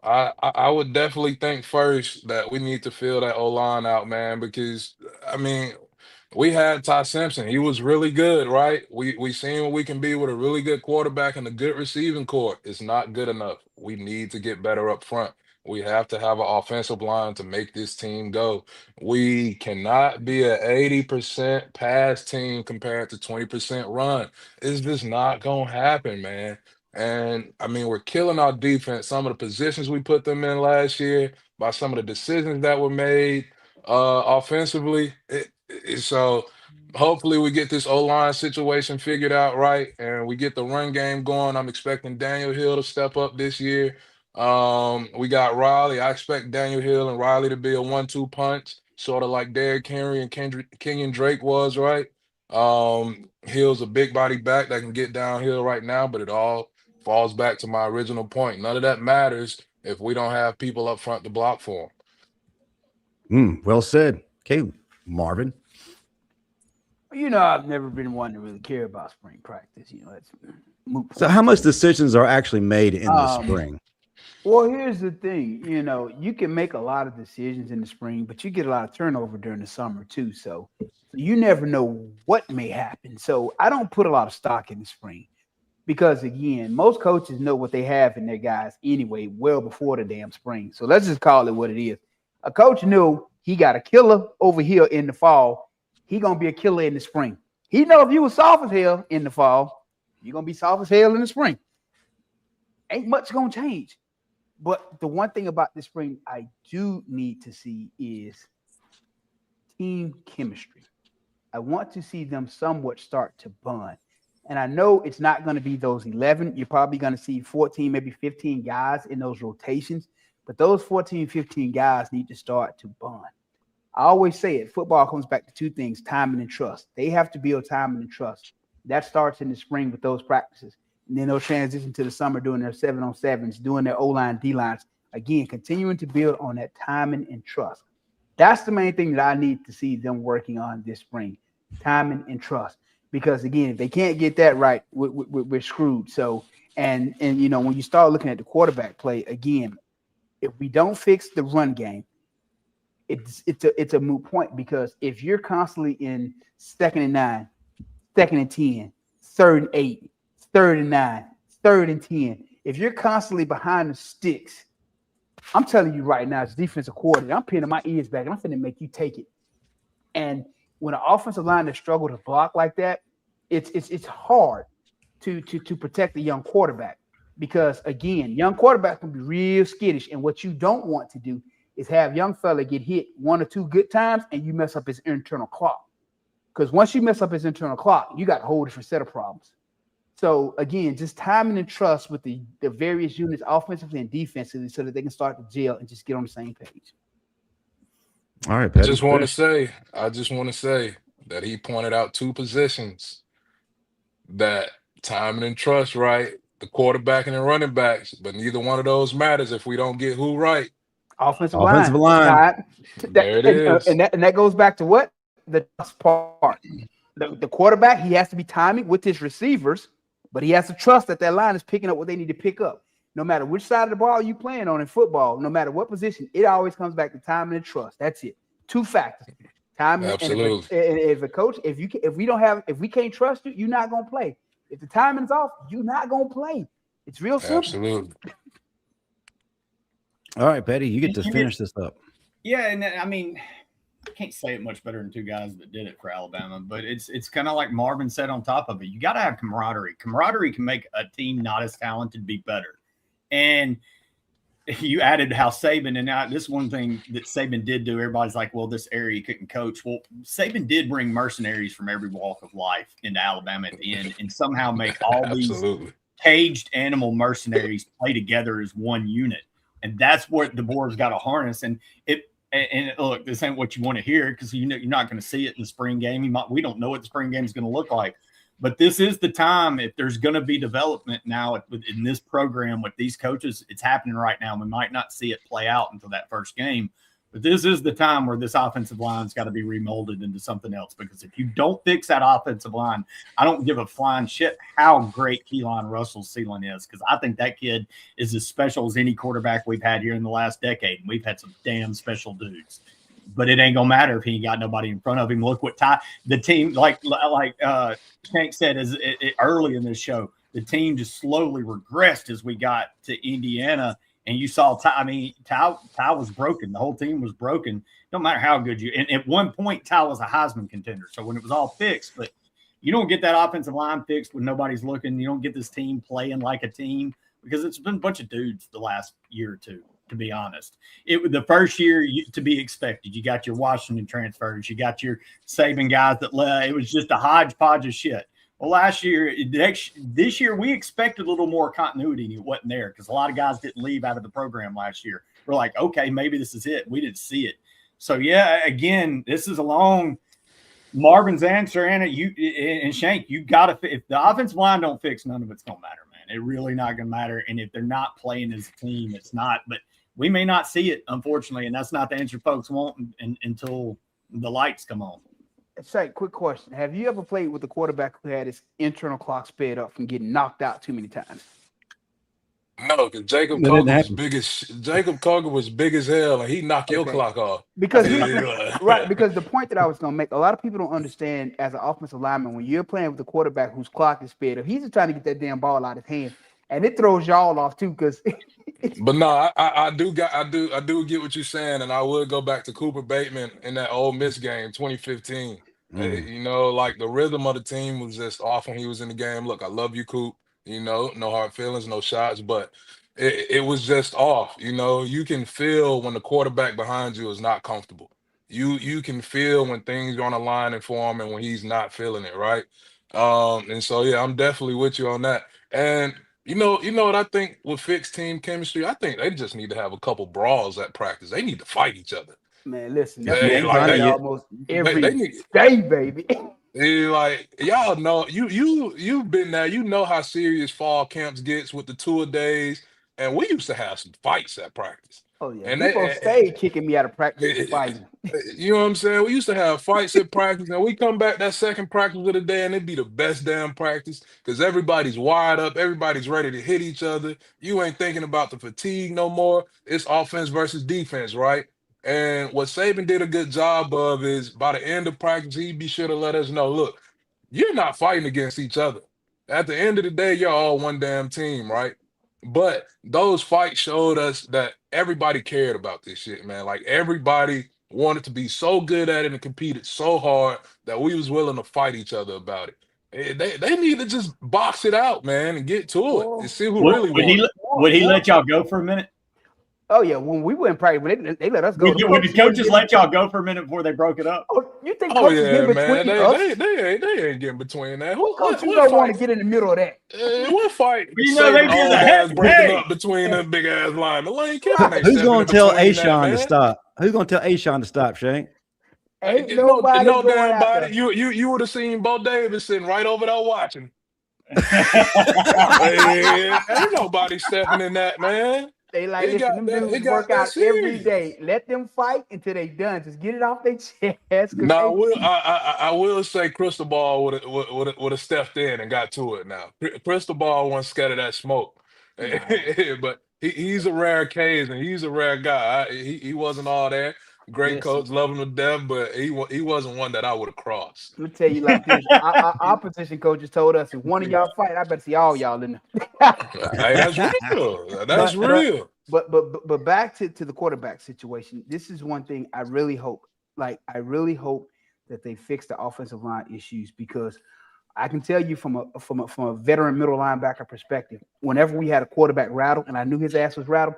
I would definitely think first that we need to fill that O-line out, man, because, I mean, we had Ty Simpson. He was really good, right? We seen what we can be with a really good quarterback and a good receiving core. It's not good enough. We need to get better up front. We have to have an offensive line to make this team go. We cannot be an 80% pass team compared to 20% run. It's just not going to happen, man. And, I mean, we're killing our defense. Some of the positions we put them in last year by some of the decisions that were made offensively. So hopefully we get this O-line situation figured out right and we get the run game going. I'm expecting Daniel Hill to step up this year. We got Riley. I expect Daniel Hill and Riley to be a 1-2 punch, sort of like Derrick Henry and Kenyon Drake was, right? Hill's a big body back that can get downhill right now, but it all falls back to my original point. None of that matters if we don't have people up front to block for him. Well said. Okay, Marvin. I've never been one to really care about spring practice. It's moot So point. how much decisions are actually made in the spring? Well, here's the thing. You can make a lot of decisions in the spring, but you get a lot of turnover during the summer too. So you never know what may happen. So I don't put a lot of stock in the spring because, again, most coaches know what they have in their guys anyway, well before the damn spring. So let's just call it what it is. A coach knew he got a killer over here in the fall. He going to be a killer in the spring. He know if you were soft as hell in the fall, you're going to be soft as hell in the spring. Ain't much going to change. But the one thing about this spring I do need to see is team chemistry. I want to see them somewhat start to bond. And I know it's not going to be those 11. You're probably going to see 14, maybe 15 guys in those rotations. But those 14, 15 guys need to start to bond. I always say it. Football comes back to two things, timing and trust. They have to build timing and trust. That starts in the spring with those practices. And then they'll transition to the summer doing their 7-on-7s, doing their O-line, D-lines. Again, continuing to build on that timing and trust. That's the main thing that I need to see them working on this spring, timing and trust. Because, again, if they can't get that right, we're screwed. So, and when you start looking at the quarterback play, again, if we don't fix the run game, it's a moot point, because if you're constantly in 2nd and 9, 2nd and 10, 3rd and 8, 3rd and 9, 3rd and 10, if you're constantly behind the sticks, I'm telling you right now, as defensive coordinator, I'm pinning my ears back and I'm finna make you take it. And when an offensive line has struggled to block like that, it's hard to protect the young quarterback, because, again, young quarterback can be real skittish, and what you don't want to do is have young fella get hit 1 or 2 good times and you mess up his internal clock. Because once you mess up his internal clock, you got a whole different set of problems. So, again, just timing and trust with the various units, offensively and defensively, so that they can start to gel and just get on the same page. All right, I just want to say that he pointed out 2 positions that timing and trust, right? The quarterback and the running backs, but neither one of those matters if we don't get who right. Offensive line. There it is. And that goes back to what? The trust part. The quarterback, he has to be timing with his receivers, but he has to trust that line is picking up what they need to pick up. No matter which side of the ball you playing on in football, no matter what position, it always comes back to timing and trust. That's it. 2 factors. Timing. Absolutely. And if a coach, if we can't trust you, you're not gonna play. If the timing's off, you're not gonna play. It's real simple. Absolutely. All right, Pettey, you get to finish this up. Yeah, and I mean, I can't say it much better than 2 guys that did it for Alabama, but it's kind of like Marvin said on top of it. You got to have camaraderie. Camaraderie can make a team not as talented be better. And you added how Saban, and now this one thing that Saban did do, everybody's like, well, this area he couldn't coach. Well, Saban did bring mercenaries from every walk of life into Alabama at the end and somehow make all these caged animal mercenaries play together as one unit. And that's what DeBoer's got to harness. And look, this ain't what you want to hear, because you're not going to see it in the spring game. We don't know what the spring game is going to look like. But this is the time, if there's going to be development now in this program with these coaches, it's happening right now. We might not see it play out until that first game. But this is the time where this offensive line's got to be remolded into something else, because if you don't fix that offensive line, I don't give a flying shit how great Keelan Russell's ceiling is, because I think that kid is as special as any quarterback we've had here in the last decade. We've had some damn special dudes. But it ain't going to matter if he ain't got nobody in front of him. Look what the team, like Shank said early in this show, the team just slowly regressed as we got to Indiana. And you saw, Ty was broken. The whole team was broken. No matter how good you – and at one point, Ty was a Heisman contender. So when it was all fixed, but you don't get that offensive line fixed when nobody's looking. You don't get this team playing like a team, because it's been a bunch of dudes the last year or two, to be honest. The first year, to be expected. You got your Washington transfers. You got your Saban guys that left. It was just a hodgepodge of shit. Well, this year, we expected a little more continuity, and it wasn't there, because a lot of guys didn't leave out of the program last year. We're like, okay, maybe this is it. We didn't see it. So, yeah, again, this is a long Marvin's answer, Anna, you and Shank, you got to. If the offensive line don't fix, none of it's gonna matter, man. It really not gonna matter. And if they're not playing as a team, it's not. But we may not see it, unfortunately, and that's not the answer folks want until the lights come on. Shank, quick question: have you ever played with a quarterback who had his internal clock sped up from getting knocked out too many times? No, because Jacob Coker was big as hell, and he knocked your clock off. Because because the point that I was going to make, a lot of people don't understand as an offensive lineman, when you're playing with a quarterback whose clock is sped up, he's just trying to get that damn ball out of his hand, and it throws y'all off too. Because, but no, I do get what you're saying, and I would go back to Cooper Bateman in that Ole Miss game, 2015. You know, like the rhythm of the team was just off when he was in the game. Look, I love you, Coop. You know, no hard feelings, no shots, but it was just off. You know, you can feel when the quarterback behind you is not comfortable. You can feel when things are on the line and for him and when he's not feeling it, right? And so yeah, I'm definitely with you on that. And you know what I think would fix team chemistry? I think they just need to have a couple brawls at practice. They need to fight each other. Man, listen, that's almost every day, baby. Like y'all know, you've been there. You know how serious fall camps gets with the 2-a-days, and we used to have some fights at practice. Oh yeah, and people stayed kicking me out of practice fighting. You know what I'm saying? We used to have fights at practice, and we come back that second practice of the day, and it'd be the best damn practice because everybody's wired up, everybody's ready to hit each other. You ain't thinking about the fatigue no more. It's offense versus defense, right? And what Saban did a good job of is by the end of practice, he'd be sure to let us know, look, you're not fighting against each other. At the end of the day, you're all one damn team, right? But those fights showed us that everybody cared about this shit, man. Like everybody wanted to be so good at it and competed so hard that we was willing to fight each other about it. They need to just box it out, man, and get to it and see who really won. Would he let y'all go for a minute? Oh yeah, when we were in practice, they let us go. Would the coaches let y'all go for a minute before they broke it up? Oh, you think coaches get between us? They ain't getting between that. Coaches don't want to get in the middle of that. What fight? You know they do that. Breaking up between them big ass linemen. Who's going to tell Ashawn to stop? Who's going to tell Ashawn to stop, Shank? Ain't nobody no going damn out body. You would have seen Bo Davis sitting right over there watching. Ain't nobody stepping in that, man. They like listen, them dudes work out every day. Let them fight until they done. Just get it off their chest. No, I will say Crystal Ball would have stepped in and got to it. Now Crystal Ball wasn't scared of that smoke, but he's a rare case and he's a rare guy. He wasn't all there. Great coach, love him to death, but he wasn't one that I would have crossed. Let me tell you like this: our position coaches told us if one of y'all fight, I better see all y'all in there. Hey, that's real. That's real. But back to the quarterback situation. This is one thing I really hope. Like I really hope that they fix the offensive line issues because I can tell you from a veteran middle linebacker perspective, whenever we had a quarterback rattle and I knew his ass was rattled.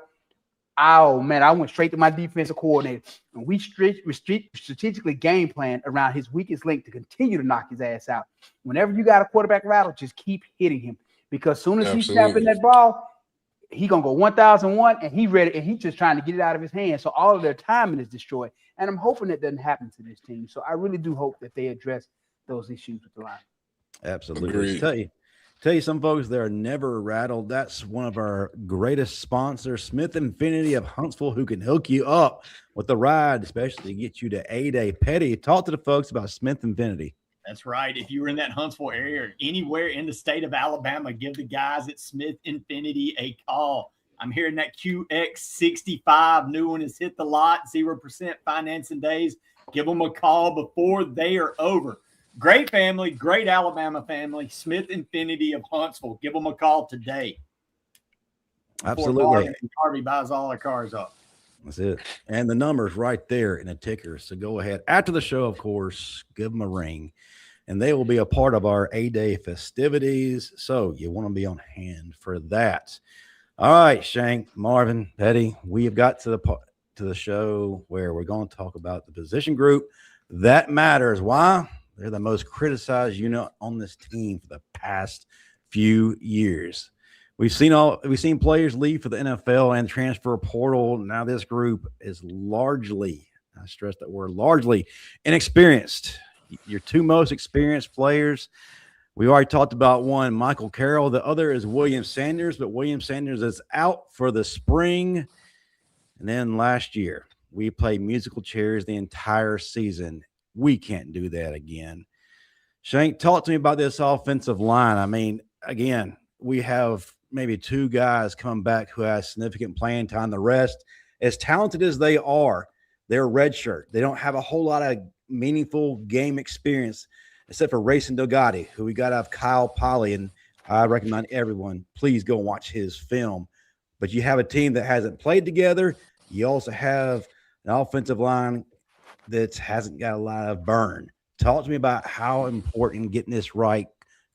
Oh man, I went straight to my defensive coordinator, and we strategically game plan around his weakest link to continue to knock his ass out. Whenever you got a quarterback rattle, just keep hitting him because as soon as he's snapping that ball, he gonna go 1,001, and he ready, and he's just trying to get it out of his hands. So all of their timing is destroyed, and I'm hoping that doesn't happen to this team. So I really do hope that they address those issues with the line. Absolutely. Tell you some folks that are never rattled. That's one of our greatest sponsors, Smith Infinity of Huntsville, who can hook you up with the ride, especially get you to A-Day. Pettey, talk to the folks about Smith Infinity. That's right. If you were in that Huntsville area or anywhere in the state of Alabama, give the guys at Smith Infinity a call. I'm hearing that QX65 new one has hit the lot, 0% financing days. Give them a call before they are over. Great family, great Alabama family, Smith Infinity of Huntsville. Give them a call today. Absolutely. Harvey buys all our cars up. That's it. And the number's right there in the ticker. So go ahead. After the show, of course, give them a ring. And they will be a part of our A-Day festivities. So you want to be on hand for that. All right, Shank, Marvin, Pettey, we have got to the show where we're going to talk about the position group. That matters. Why? They're the most criticized unit on this team for the past few years. We've seen players leave for the NFL and transfer portal. Now this group is largely, I stress that word, largely inexperienced. your two most experienced players. We already talked about one, Michael Carroll. The other is William Sanders, but William Sanders is out for the spring. And then last year, we played musical chairs the entire season. We can't do that again. Shank, talk to me about this offensive line. I mean, again, we have maybe two guys come back who has significant playing time. The rest, as talented as they are, they're redshirt. They don't have a whole lot of meaningful game experience, except for Racing Dogati, who we got to have Kyle Poly. And I recommend everyone, please go watch his film. But you have a team that hasn't played together. You also have an offensive line that hasn't got a lot of burn. Talk to me about how important getting this right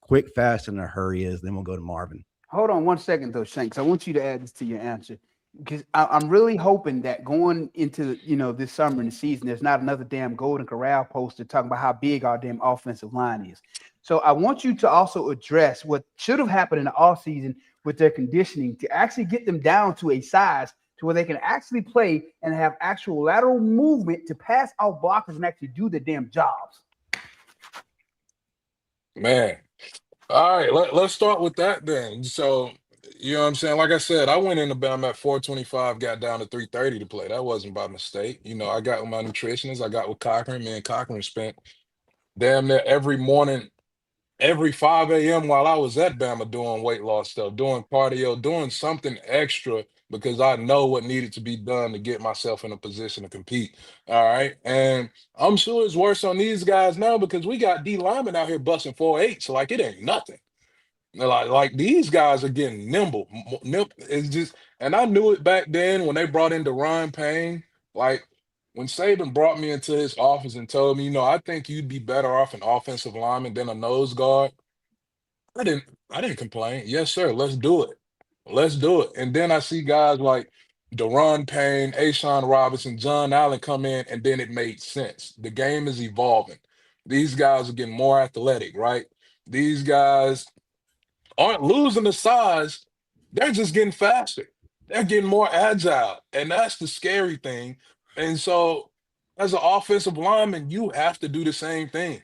quick, fast, and in a hurry is. Then we'll go to Marvin. Hold on 1 second, though, Shanks. I want you to add this to your answer, because I'm really hoping that going into this summer and the season, there's not another damn Golden Corral poster talking about how big our damn offensive line is. So I want you to also address what should have happened in the offseason with their conditioning to actually get them down to a size to where they can actually play and have actual lateral movement to pass out blockers and actually do the damn jobs. Man. All right, let's start with that then. So, you know what I'm saying? Like I said, I went into Bama at 425, got down to 330 to play. That wasn't by mistake. I got with my nutritionist, I got with Cochran. Me and Cochran spent damn near every morning, every 5 a.m. while I was at Bama doing weight loss stuff, doing cardio, doing something extra because I know what needed to be done to get myself in a position to compete. All right. And I'm sure it's worse on these guys now because we got D linemen out here busting 4.8. So like it ain't nothing. Like these guys are getting nimble. It's just, and I knew it back then when they brought in Deron Payne. Like when Saban brought me into his office and told me, I think you'd be better off an offensive lineman than a nose guard. I didn't complain. Yes, sir. Let's do it. Let's do it. And then I see guys like Deron Payne, Ashawn Robinson, John Allen come in, and then it made sense. The game is evolving. These guys are getting more athletic, right? These guys aren't losing the size. They're just getting faster. They're getting more agile. And that's the scary thing. And so as an offensive lineman, you have to do the same thing,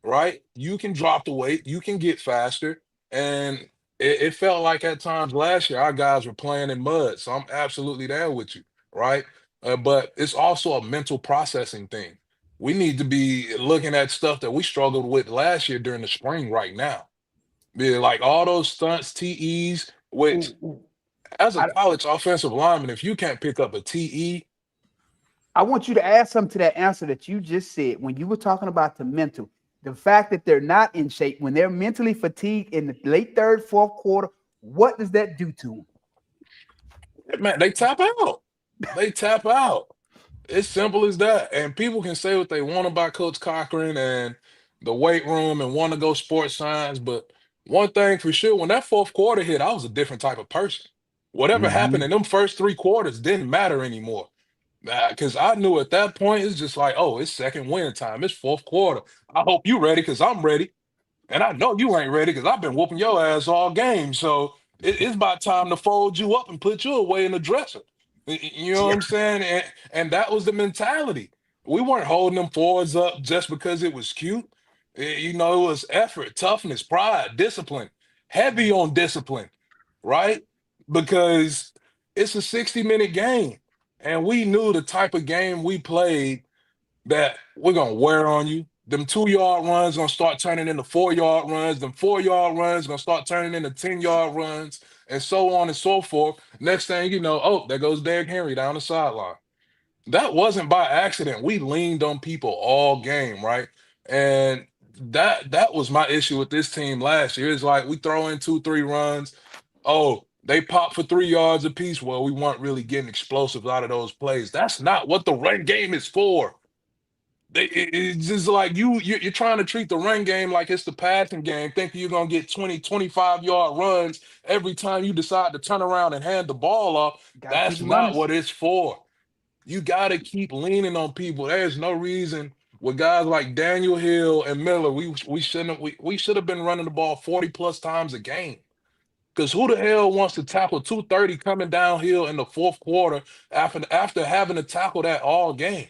right? You can drop the weight, you can get faster. And it felt like at times last year, our guys were playing in mud. So I'm absolutely there with you, right? But it's also a mental processing thing. We need to be looking at stuff that we struggled with last year during the spring right now. Yeah, like all those stunts, TEs, which as a I, college offensive lineman, if you can't pick up a TE, I want you to add something to that answer that you just said when you were talking about the mental. The fact that they're not in shape, when they're mentally fatigued in the late third, fourth quarter, what does that do to them? man, they tap out. They tap out. It's simple as that. And people can say what they want about Coach Cochran and the weight room and want to go sports science, but one thing for sure, when that fourth quarter hit, I was a different type of person. Whatever happened in them first 3 quarters didn't matter anymore. Because I knew at that point, it's just like, oh, it's second win time. It's fourth quarter. I hope you ready because I'm ready. And I know you ain't ready because I've been whooping your ass all game. So it's about time to fold you up and put you away in the dresser. You know what I'm saying? And that was the mentality. We weren't holding them forwards up just because it was cute. It was effort, toughness, pride, discipline, heavy on discipline, right? Because it's a 60-minute game. And we knew the type of game we played that we're gonna wear on you. Them 2-yard runs gonna start turning into 4-yard runs. Them 4-yard runs gonna start turning into 10-yard runs, and so on and so forth. Next thing you know, oh, there goes Derrick Henry down the sideline. That wasn't by accident. We leaned on people all game, right? And that was my issue with this team last year. It's like we throw in 2, 3 runs. Oh, they pop for 3 yards apiece. Well, we weren't really getting explosive out of those plays. That's not what the run game is for. It's just like you're trying to treat the run game like it's the passing game, thinking you're going to get 20, 25-yard runs every time you decide to turn around and hand the ball off. That's not what it's for. You got to keep leaning on people. There's no reason with guys like Daniel Hill and Miller, we should have been running the ball 40 plus times a game. Because who the hell wants to tackle 230 coming downhill in the fourth quarter after having to tackle that all game?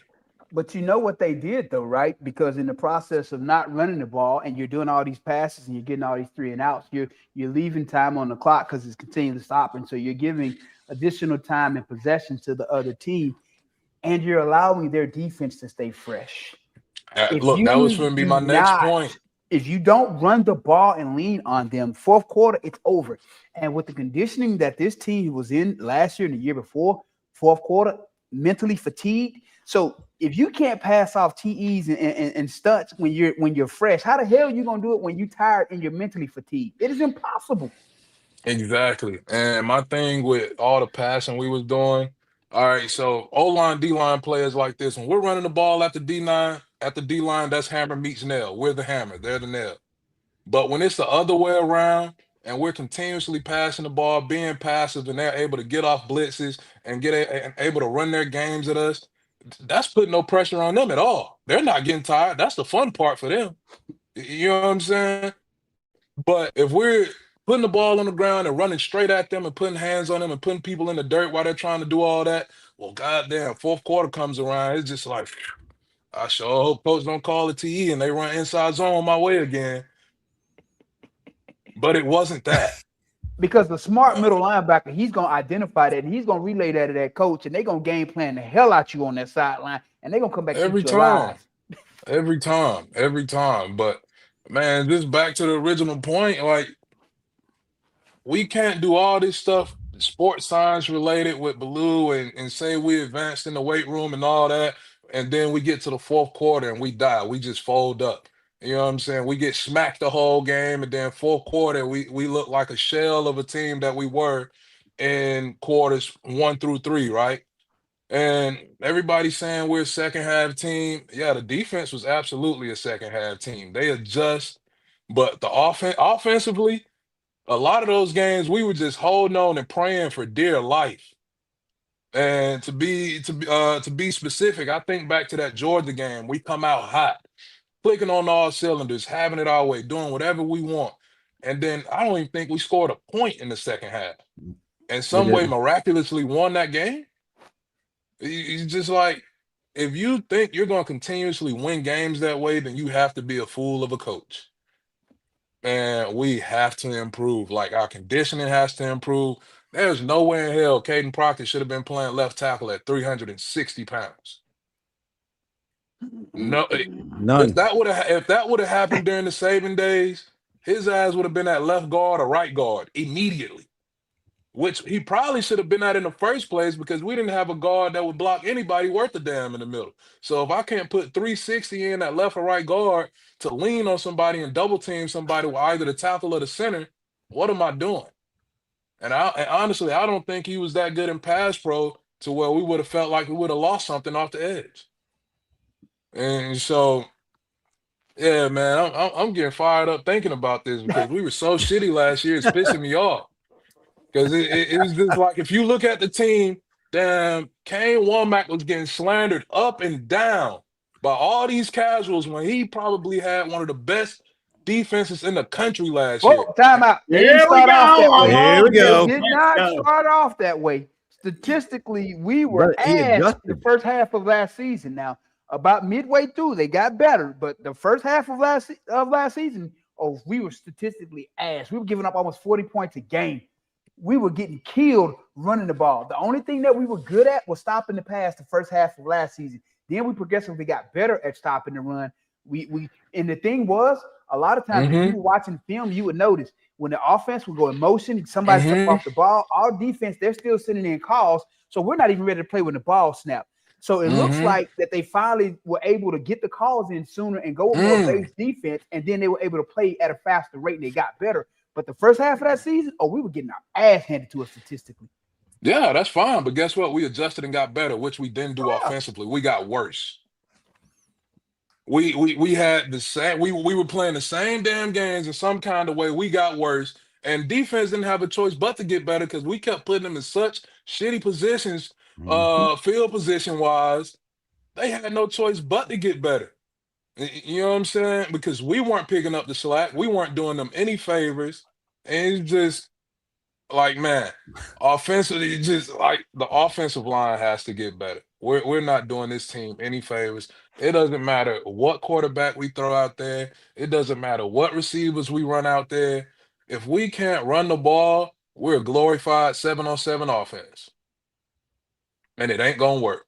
But you know what they did though, right? Because in the process of not running the ball and you're doing all these passes and you're getting all these 3 and outs, you're leaving time on the clock because it's continuing to stop. And so you're giving additional time and possession to the other team, and you're allowing their defense to stay fresh. If Look, that was you going to be do my next not, point. if you don't run the ball and lean on them, fourth quarter, it's over. And with the conditioning that this team was in last year and the year before, fourth quarter, mentally fatigued. So if you can't pass off TEs and stunts when you're fresh, how the hell are you gonna do it when you're tired and you're mentally fatigued? It is impossible. Exactly. And my thing with all the passing we was doing, all right, so O-line, D-line players like this, when we're running the ball at the D line, that's hammer meets nail. We're the hammer, they're the nail. But when it's the other way around and we're continuously passing the ball, being passive, and they're able to get off blitzes and able to run their games at us, that's putting no pressure on them at all. They're not getting tired. That's the fun part for them. You know what I'm saying? But if we're putting the ball on the ground and running straight at them and putting hands on them and putting people in the dirt while they're trying to do all that, well, goddamn, fourth quarter comes around, it's just like, I sure hope coach don't call it TE and they run inside zone my way again. But it wasn't that. Because the smart middle linebacker, he's going to identify that and he's going to relay that to that coach, and they're going to game plan the hell out you on that sideline, and they're going to come back Every and you alive. time. Every time. But man, just back to the original point, like we can't do all this stuff sports science related with Baloo and say we advanced in the weight room and all that, and then we get to the fourth quarter and we die. We just fold up. You know what I'm saying? We get smacked the whole game, and then fourth quarter we look like a shell of a team that we were in quarters 1 through 3, right? And everybody's saying we're a second half team. Yeah, the defense was absolutely a second half team. They adjust, but the offensively, a lot of those games we were just holding on and praying for dear life. And to be specific, I think back to that Georgia game. We come out hot, clicking on all cylinders, having it our way, doing whatever we want. And then I don't even think we scored a point in the second half. And some way miraculously won that game. It's just like, if you think you're going to continuously win games that way, then you have to be a fool of a coach. And we have to improve. Like, our conditioning has to improve. There's no way in hell Caden Proctor should have been playing left tackle at 360 pounds. No, None. if that would have happened during the Saban days, his ass would have been at left guard or right guard immediately, which he probably should have been at in the first place because we didn't have a guard that would block anybody worth a damn in the middle. So if I can't put 360 in at left or right guard to lean on somebody and double team somebody with either the tackle or the center, what am I doing? And honestly, I don't think he was that good in pass pro to where we would have felt like we would have lost something off the edge. And so, yeah, man, I'm getting fired up thinking about this because we were so shitty last year. It's pissing me off. Because it was just like, if you look at the team, damn, Kane Womack was getting slandered up and down by all these casuals when he probably had one of the best defenses in the country last year. Time out. They Here didn't we start off that go. way. Here we go. They did not start off that way. Statistically, we were But he ass adjusted. the first half of last season. Now, about midway through, they got better, but the first half of last season, we were statistically ass. We were giving up almost 40 points a game. We were getting killed running the ball. The only thing that we were good at was stopping the pass the first half of last season. Then we progressively got better at stopping the run. And the thing was, a lot of times if you were watching film, you would notice when the offense would go in motion, somebody step off the ball, our defense, they're still sending in calls. So we're not even ready to play when the ball snapped. So it looks like that they finally were able to get the calls in sooner and go with more base defense, and then they were able to play at a faster rate and they got better. But the first half of that season, we were getting our ass handed to us statistically. Yeah, that's fine. But guess what? We adjusted and got better, which we didn't do offensively. We got worse. We had the same. We were playing the same damn games in some kind of way. We got worse, and defense didn't have a choice but to get better because we kept putting them in such shitty positions, field position wise. They had no choice but to get better. You know what I'm saying? Because we weren't picking up the slack. We weren't doing them any favors. And it's just like, man, offensively, just like the offensive line has to get better. we're not doing this team any favors. It doesn't matter what quarterback we throw out there. It doesn't matter what receivers we run out there. If we can't run the ball, we're a glorified 7-on-7 offense. And it ain't gonna work.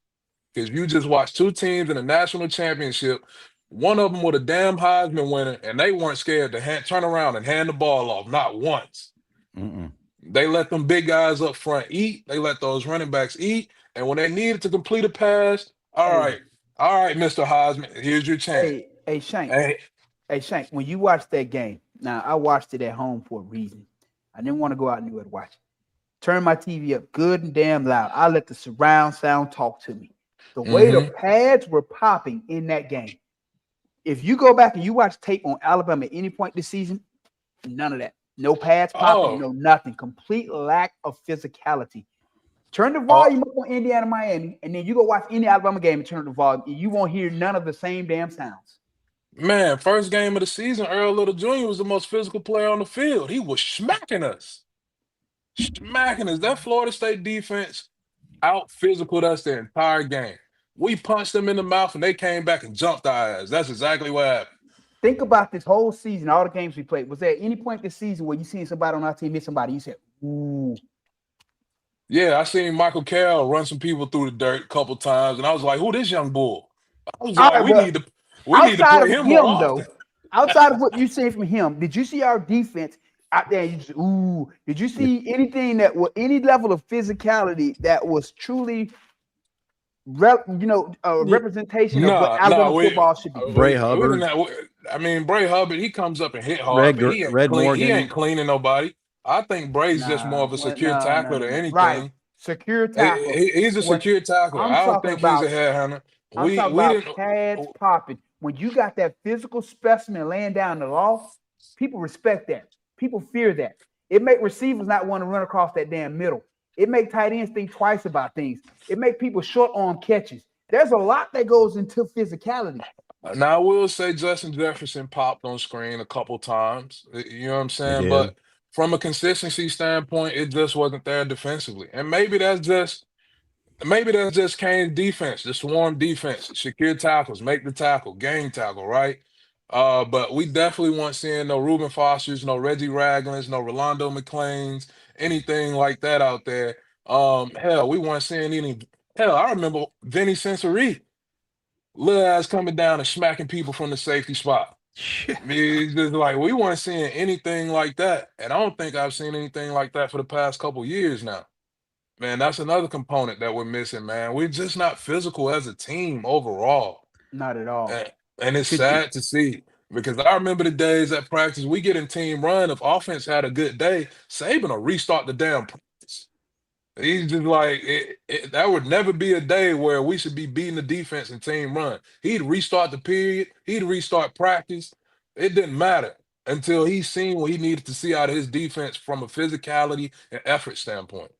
Because you just watched two teams in a national championship, one of them with a damn Heisman winner, and they weren't scared to turn around and hand the ball off, not once. Mm-mm. They let them big guys up front eat. They let those running backs eat. And when they needed to complete a pass, all right, Mr. Heisman, here's your chance. Hey, Shank. Hey, Hey, Shank, when you watched that game, now I watched it at home for a reason. I didn't want to go out and watch it. Turn my TV up good and damn loud. I let the surround sound talk to me. The way the pads were popping in that game. If you go back and you watch tape on Alabama at any point this season, none of that. No pads popping, no nothing. Complete lack of physicality. Turn the volume up on Indiana, Miami, and then you go watch any Alabama game and turn the volume, and you won't hear none of the same damn sounds. Man, first game of the season, Earl Little Jr. was the most physical player on the field. He was smacking us. That Florida State defense out physical us the entire game. We punched them in the mouth and they came back and jumped our ass. That's exactly what happened. Think about this whole season, all the games we played. Was there any point this season where you seen somebody on our team hit somebody? You said, ooh. Yeah, I seen Michael Carroll run some people through the dirt a couple times, and I was like, who this young bull? I was like, we need to play him more often. Outside of what you seen from him, did you see our defense out there? You just, ooh. Did you see anything that was any level of physicality that was truly representation of what Alabama football should be? Bray Hubbard. Bray Hubbard, he comes up and hit hard, but he ain't cleaning nobody. I think Bray's just more of a secure tackler than anything. Right. Secure tackler. He's a secure tackler. I don't think he's a headhunter. I'm talking about pads popping. When you got that physical specimen laying down the law, people respect that. People fear that. It make receivers not want to run across that damn middle. It make tight ends think twice about things. It make people short arm catches. There's a lot that goes into physicality. Now, I will say Justin Jefferson popped on screen a couple times. You know what I'm saying? But from a consistency standpoint, it just wasn't there defensively. And maybe that's just Kane's defense, the swarm defense, secure tackles, make the tackle, gang tackle, right? But we definitely weren't seeing no Reuben Fosters, no Reggie Raglins, no Rolando McClains, anything like that out there. Hell, we weren't seeing any. Hell, I remember Vinny Sensory, little ass coming down and smacking people from the safety spot. I mean, it's just like we weren't seeing anything like that, and I don't think I've seen anything like that for the past couple years now. Man, that's another component that we're missing, man. We're just not physical as a team overall. Not at all. And it's sad to see because I remember the days at practice, we get in team run. If offense had a good day, Saban will restart the damn practice. He's just like, that would never be a day where we should be beating the defense in team run. He'd restart the period. He'd restart practice. It didn't matter until he's seen what he needed to see out of his defense from a physicality and effort standpoint.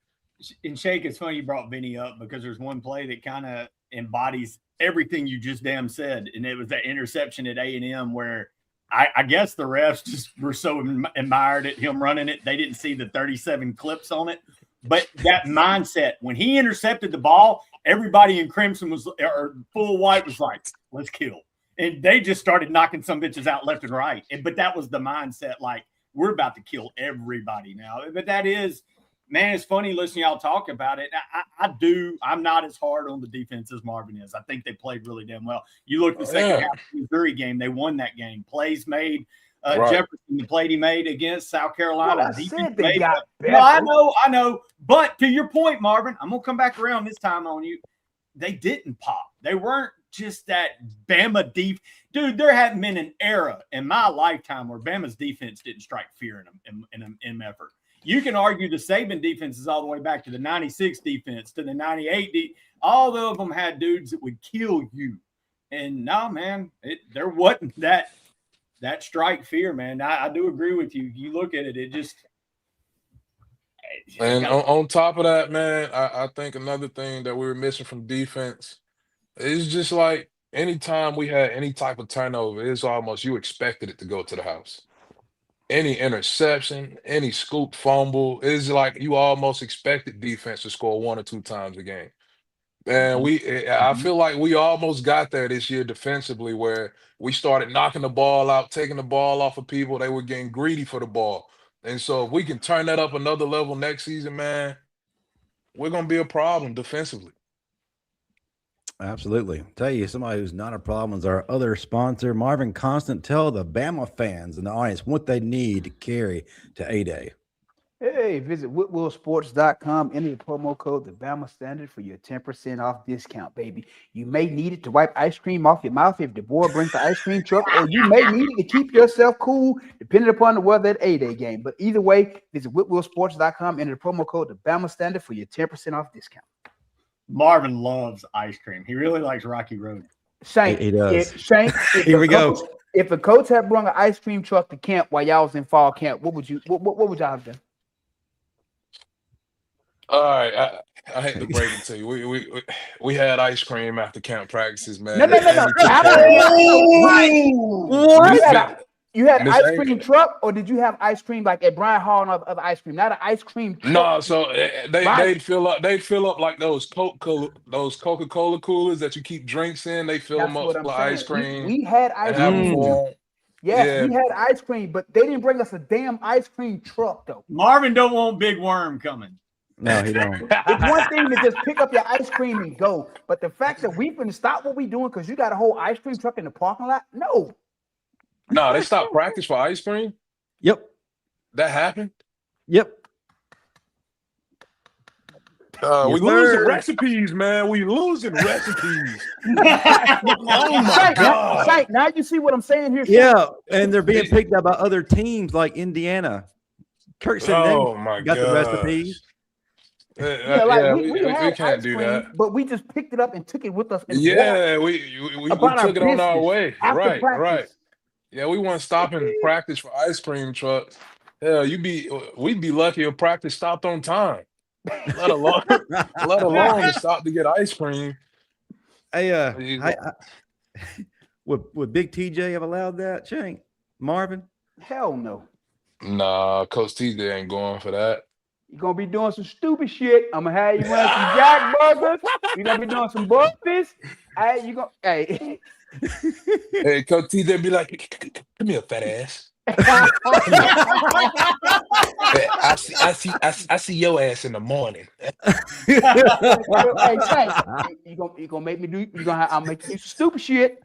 And Shank, it's funny you brought Vinny up because there's one play that kind of embodies everything you just damn said, and it was that interception at A&M where I guess the refs just were so admired at him running it, they didn't see the 37 clips on it. But that mindset, when he intercepted the ball, everybody in crimson or full white was like, let's kill. And they just started knocking some bitches out left and right. But that was the mindset, like, we're about to kill everybody now. But that is – man, it's funny listening to y'all talk about it. I'm not as hard on the defense as Marvin is. I think they played really damn well. You look at the second half of the Missouri game, they won that game. Plays made. Jefferson, the play he made against South Carolina. Well, I said they got better. No, I know. But to your point, Marvin, I'm going to come back around this time on you. They didn't pop. They weren't just that Bama deep. Dude, there hadn't been an era in my lifetime where Bama's defense didn't strike fear in them effort. You can argue the Saban defenses all the way back to the 96 defense, to the 98 all of them had dudes that would kill you. And no, man, there wasn't that strike fear, man. I do agree with you. You look at it, it just – And on top of that, man, I think another thing that we were missing from defense is just like anytime we had any type of turnover, it's almost you expected it to go to the house. Any interception, any scoop fumble, it's like you almost expected defense to score 1 or 2 times a game. And I feel like we almost got there this year defensively, where we started knocking the ball out, taking the ball off of people. They were getting greedy for the ball. And so if we can turn that up another level next season, man, we're gonna be a problem defensively. Absolutely. Tell you, somebody who's not a problem is our other sponsor, Marvin Constant. Tell the Bama fans and the audience what they need to carry to A-Day. Hey, visit WhitwillSports.com. Enter the promo code the Bama Standard for your 10% off discount, baby. You may need it to wipe ice cream off your mouth if DeBoer brings the ice cream truck, or you may need it to keep yourself cool, depending upon the weather at A-Day game. But either way, visit WhitwillSports.com. Enter the promo code the Bama Standard for your 10% off discount. Marvin loves ice cream. He really likes Rocky Road. Shank, He does. Here we go. If a coach had brought an ice cream truck to camp while y'all was in fall camp, what would y'all have done? All right, I hate to break it to you. We had ice cream after camp practices, man. No. You had Miss ice Anchor. cream truck, or did you have ice cream like at Brian Hall of ice cream? Not an ice cream truck. No, so Right. they'd fill up like those Coca-Cola coolers that you keep drinks in. They fill That's them up what full I'm of saying. ice cream We had ice and have them cream. for 'em. Yes, Yeah. we had ice cream, but they didn't bring us a damn ice cream truck though. Marvin don't want Big Worm coming. No, he don't. It's one thing to just pick up your ice cream and go, but the fact that we can stop what we doing because you got a whole ice cream truck in the parking lot, no. No, they stopped practice for ice cream. Yep. That happened. Yep. We Yes, losing sir. recipes, man. We losing recipes. Oh my God. Shank, now you see what I'm saying here. Shank? Yeah, and they're being picked up by other teams like Indiana. Kirk said Oh they my got the gosh. recipes. Yeah, like we we had can't ice do cream, that. but we just picked it up and took it with us. And Yeah, we about our took it on our business way. after Right. practice. Yeah, we weren't stopping practice for ice cream trucks. Hell, we'd be lucky if practice stopped on time. Let alone to stop to get ice cream. Hey, would Big TJ have allowed that, Shank? Marvin? Hell no. Nah, Coach TJ ain't going for that. You're gonna be doing some stupid shit. I'm gonna have you run some Jack Burgers. You're gonna be doing some burpees. Hey. Hey, Coach TJ be like, come here, fat ass. I see your ass in the morning. Hey, Shank, you gonna make me do. I'll make you do some stupid shit.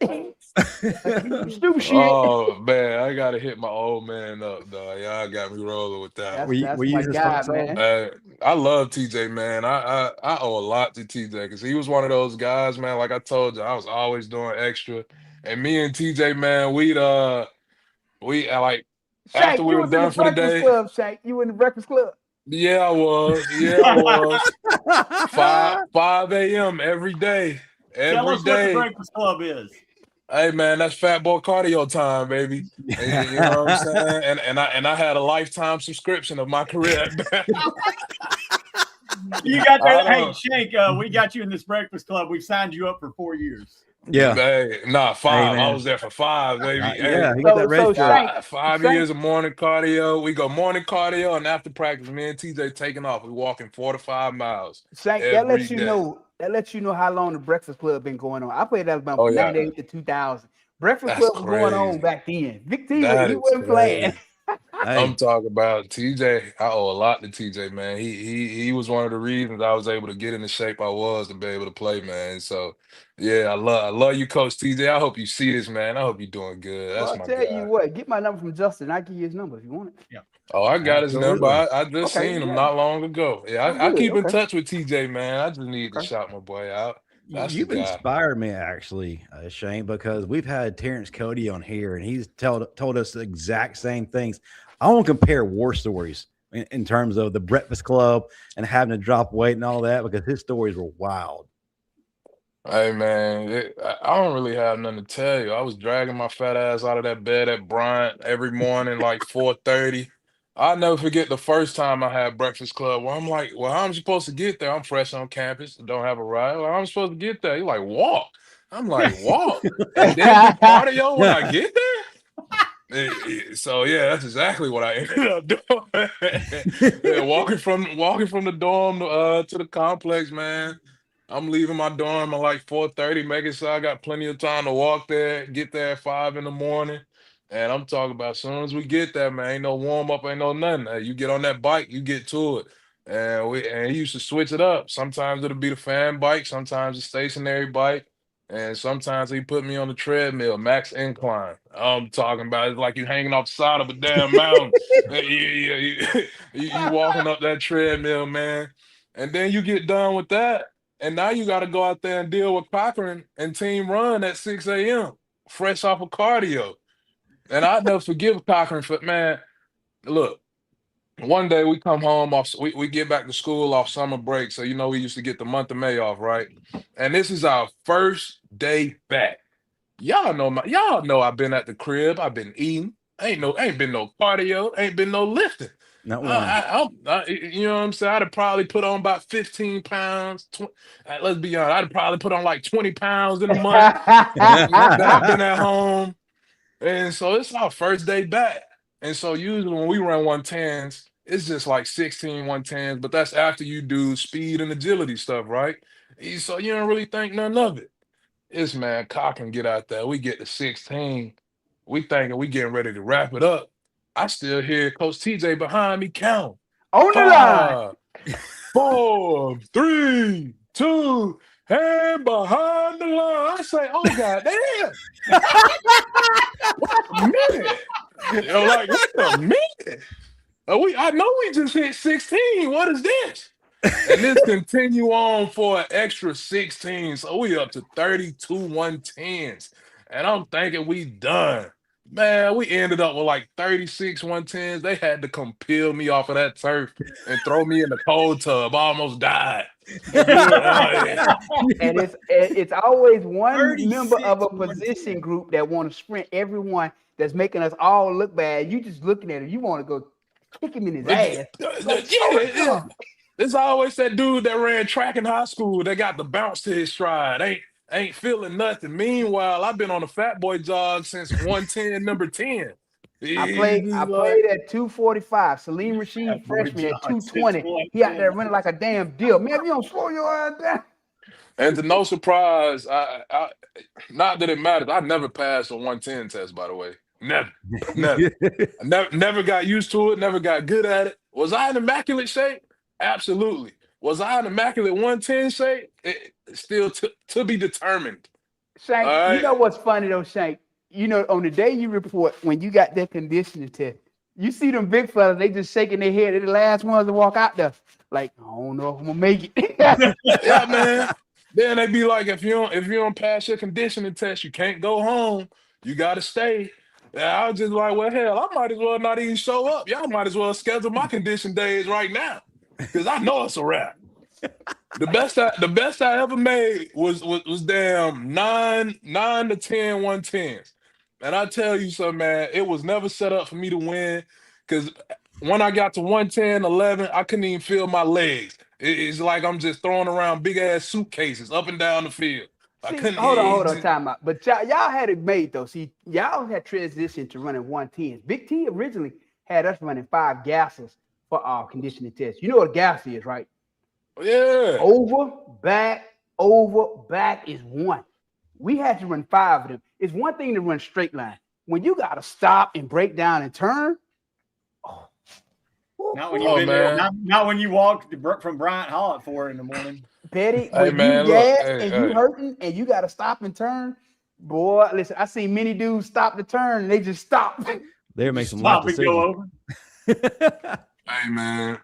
Stupid shit. Oh man, I gotta hit my old man up, dog. Y'all got me rolling with that. That's we my use this guy, song? man. I love TJ, man. I owe a lot to TJ because he was one of those guys, man. Like I told you, I was always doing extra. And me and TJ, man, we like Shank, after we you were was in done the for the Breakfast day. Club, Shank. You in the Breakfast Club. Yeah, I was. 5 a.m. every day. Tell Every us what the day. Breakfast Club is. Hey man, that's fat boy cardio time, baby. And you know what I'm saying? And I had a lifetime subscription of my career. You got that? I Hey, know. Shank, we got you in this Breakfast Club. We've signed you up for 4 years. Yeah. Hey, nah, 5. man. I was there for 5, baby. Yeah, he got that red shirt. Shank, 5 Shank- years of morning cardio. We go morning cardio, and after practice, me and TJ taking off. We walking 4 to 5 miles. Shank, that every lets you day. know. That lets you know how long the Breakfast Club been going on. I played Alabama Oh, from yeah. 98 to 2000. Breakfast That's Club was going on crazy. back then. Vic T, That he is wasn't playing. crazy. Hey, I'm talking about TJ. I owe a lot to TJ, man. He was one of the reasons I was able to get in the shape I was to be able to play, man. So yeah, I love you, Coach TJ. I hope you see this, man. I hope you're doing good. Well, That's I'll my tell guy. you what, get my number from Justin. I'll give you his number if you want it. Oh, I got his number. Absolutely. I just Okay, seen him yeah. not long ago. Yeah, Oh, I good. keep in Okay. touch with TJ, man. I just need to Okay. shout my boy out. That's the You've guy. inspired me actually, Shane, because we've had Terrence Cody on here and he's told us the exact same things. I want to compare war stories in terms of the Breakfast Club and having to drop weight and all that because his stories were wild. Hey man, I don't really have nothing to tell you. I was dragging my fat ass out of that bed at Bryant every morning, like 4:30. I'll never forget the first time I had Breakfast Club where I'm like, well, how am I supposed to get there? I'm fresh on campus, don't have a ride. Well, how am I supposed to get there? He's like, walk. I'm like, walk. And then do cardio when I get there? So yeah, that's exactly what I ended up doing. Yeah, walking from the dorm to the complex, man. I'm leaving my dorm at like 4:30, making sure I got plenty of time to walk there, get there at 5 in the morning. And I'm talking about as soon as we get there, man, ain't no warm up, ain't no nothing. You get on that bike, you get to it. And he used to switch it up. Sometimes it'll be the fan bike, sometimes the stationary bike, and sometimes he put me on the treadmill, max incline. I'm talking about it's like you hanging off the side of a damn mountain. You walking up that treadmill, man. And then you get done with that. And now you got to go out there and deal with Cochran and team run at 6 a.m. fresh off of cardio. And I'll never forgive Cochran for, man, look, one day we come home we get back to school off summer break. So, we used to get the month of May off, right? And this is our first day back. Y'all know I've been at the crib. I've been eating. Ain't been no cardio. Ain't been no lifting. Not one. You know what I'm saying? I'd have probably put on about 15 pounds. Let's be honest. I'd have probably put on like 20 pounds in a month. I've been at home. And so it's our first day back. And so usually when we run 110s, it's just like 16 110s, but that's after you do speed and agility stuff, right? So you don't really think none of it. It's, man, Cochran get out there. We get to 16. We thinking we getting ready to wrap it up. I still hear Coach TJ behind me count. On the line. 4, 3, 2, and behind the line. I say, oh, God damn. Wait a minute. Wait a minute. I know we just hit 16. What is this? And this continue on for an extra 16. So we up to 32 110s. And I'm thinking we done. Man, we ended up with like 36 110s. They had to come peel me off of that turf and throw me in the cold tub. I almost died. And it's always one member of a position group that want to sprint everyone that's making us all look bad. You just looking at it. You want to go kick him in his ass. There's always that dude that ran track in high school that got the bounce to his stride. Ain't feeling nothing. Meanwhile, I've been on a fat boy jog since 110, number 10. I played at 245. Salim Rashid, freshman, at 220. He out there running like a damn deal. Man, if you don't slow your ass down. And to no surprise, I not that it matters, I never passed a 110 test, by the way. Never. I never got used to it, never got good at it. Was I in immaculate shape? Absolutely. Was I in immaculate 110 shape? Still to be determined. Shank, right? You know what's funny though, Shank? On the day you report, when you got that conditioning test, you see them big fellas, they just shaking their head. They're the last ones to walk out there. Like, I don't know if I'm gonna make it. Yeah, man. Then they be like, if you don't pass your conditioning test, you can't go home. You gotta stay. Yeah, I was just like, well, hell, I might as well not even show up. Y'all might as well schedule my condition days right now, because I know it's a wrap. The best I ever made was damn 9 to 10 110s. And I tell you something, man, it was never set up for me to win, because when I got to 110, 11, I couldn't even feel my legs. It's like I'm just throwing around big ass suitcases up and down the field. See, hold on, time out. But y'all had it made though. See, y'all had transitioned to running 110s. Big T originally had us running 5 gases for our conditioning test. You know what a gas is, right? Yeah. Over, back is 1. We had to run 5 of them. It's one thing to run straight line. When you got to stop and break down and turn. Not when you've been there. Not when you walked from Bryant Hall at 4 in the morning. Petty, when you hurting and you got to stop and turn, boy, listen, I seen many dudes stop the turn and they just stop. They're making some stop and go over. Hey, man,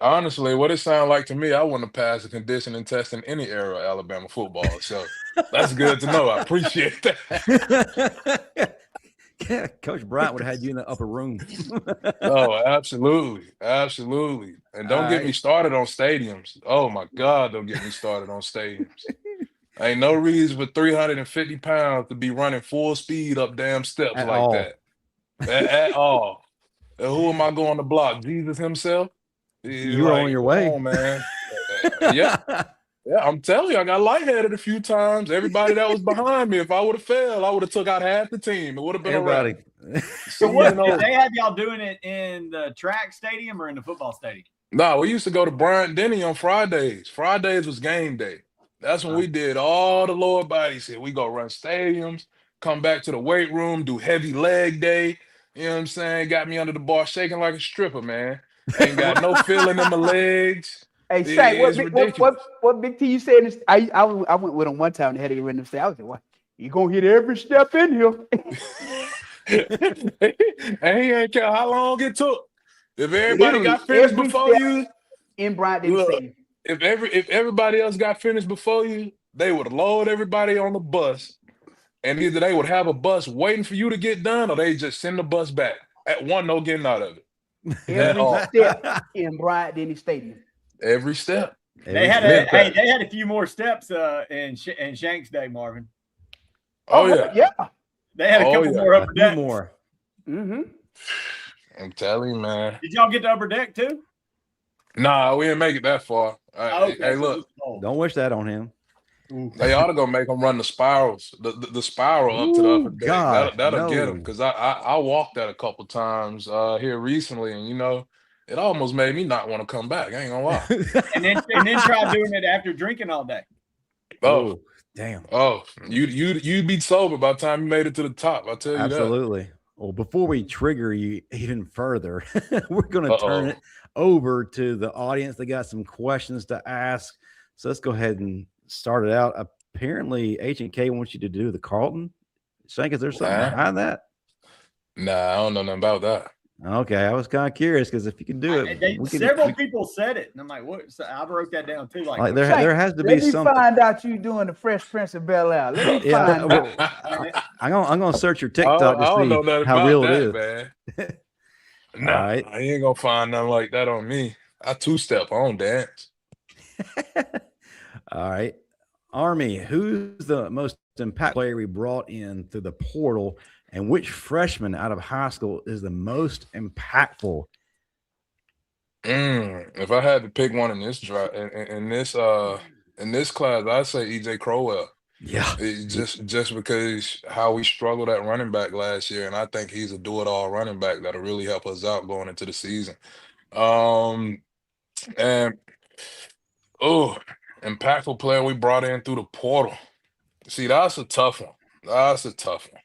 honestly, what it sounded like to me, I wouldn't have passed a conditioning test in any era of Alabama football. So that's good to know. I appreciate that. Yeah, Coach Bryant would have had you in the upper room. Oh, absolutely. Absolutely. And don't get me started on stadiums. Oh, my God, don't get me started on stadiums. Ain't no reason for 350 pounds to be running full speed up damn steps that. At all. And who am I going to block? Jesus himself? You're on your way. On, man. Yeah, I'm telling you, I got lightheaded a few times. Everybody that was behind me, if I would have failed, I would have took out half the team. It would have been everybody. So what, did they have y'all doing it in the track stadium or in the football stadium? No, we used to go to Bryant Denny on Fridays. Fridays was game day. That's when we did all the lower body shit. We go run stadiums, come back to the weight room, do heavy leg day. You know what I'm saying? Got me under the bar shaking like a stripper, man. Ain't got no feeling in my legs. Hey, Shank, It's ridiculous. what Big T you said? I went with him one time and had to get rid of say. I was like, what? You gonna hit every step in here? And he ain't care how long it took. If everybody Literally, got finished every before step you, in Bryant Denny look, Stadium. if everybody else got finished before you, they would load everybody on the bus, and either they would have a bus waiting for you to get done, or they just send the bus back. At one, no getting out of it. At Every all. step in Bryant Denny Stadium. Every step. They had step. they had a few more steps in Shank's day, Marvin. Oh yeah. Yeah. They had a couple more upper decks. more. Mm-hmm. I'm telling you, man. Did y'all get the upper deck too? Nah, we didn't make it that far. Okay, Hey, so look, Don't wish that on him. they ought to go make them run the spirals, the spiral up to the upper deck. God, That'll get no. them, because I walked that a couple times here recently, and it almost made me not want to come back. I ain't gonna lie. and then try doing it after drinking all day. Oh, damn. oh, you'd be sober by the time you made it to the top. I'll tell you Absolutely. Well, before we trigger you even further, we're going to turn Uh-oh. it over to the audience. They got some questions to ask. So let's go ahead and start it out. Apparently, H&K wants you to do the Carlton. Shank, is there something Nah. behind that? Nah, I don't know nothing about that. Okay, I was kind of curious because if you can do it, Several people said it, and I'm like, "What?" So I wrote that down too. Like, there has to be Let me something. find out you doing the Fresh Prince of Bel-Air. Let me find out. I'm gonna search your I TikTok don't know to nothing see how about real that, it is. man. All Nah, right. I ain't gonna find nothing like that on me. I two-step, I don't dance. All right. Army, who's the most impactful player we brought in through the portal, and which freshman out of high school is the most impactful? If I had to pick one in this draft, in this class, I'd say EJ Crowell. Yeah. Just because how we struggled at running back last year, and I think he's a do-it-all running back that'll really help us out going into the season. And impactful player we brought in through the portal. See, that's a tough one. That's a tough one.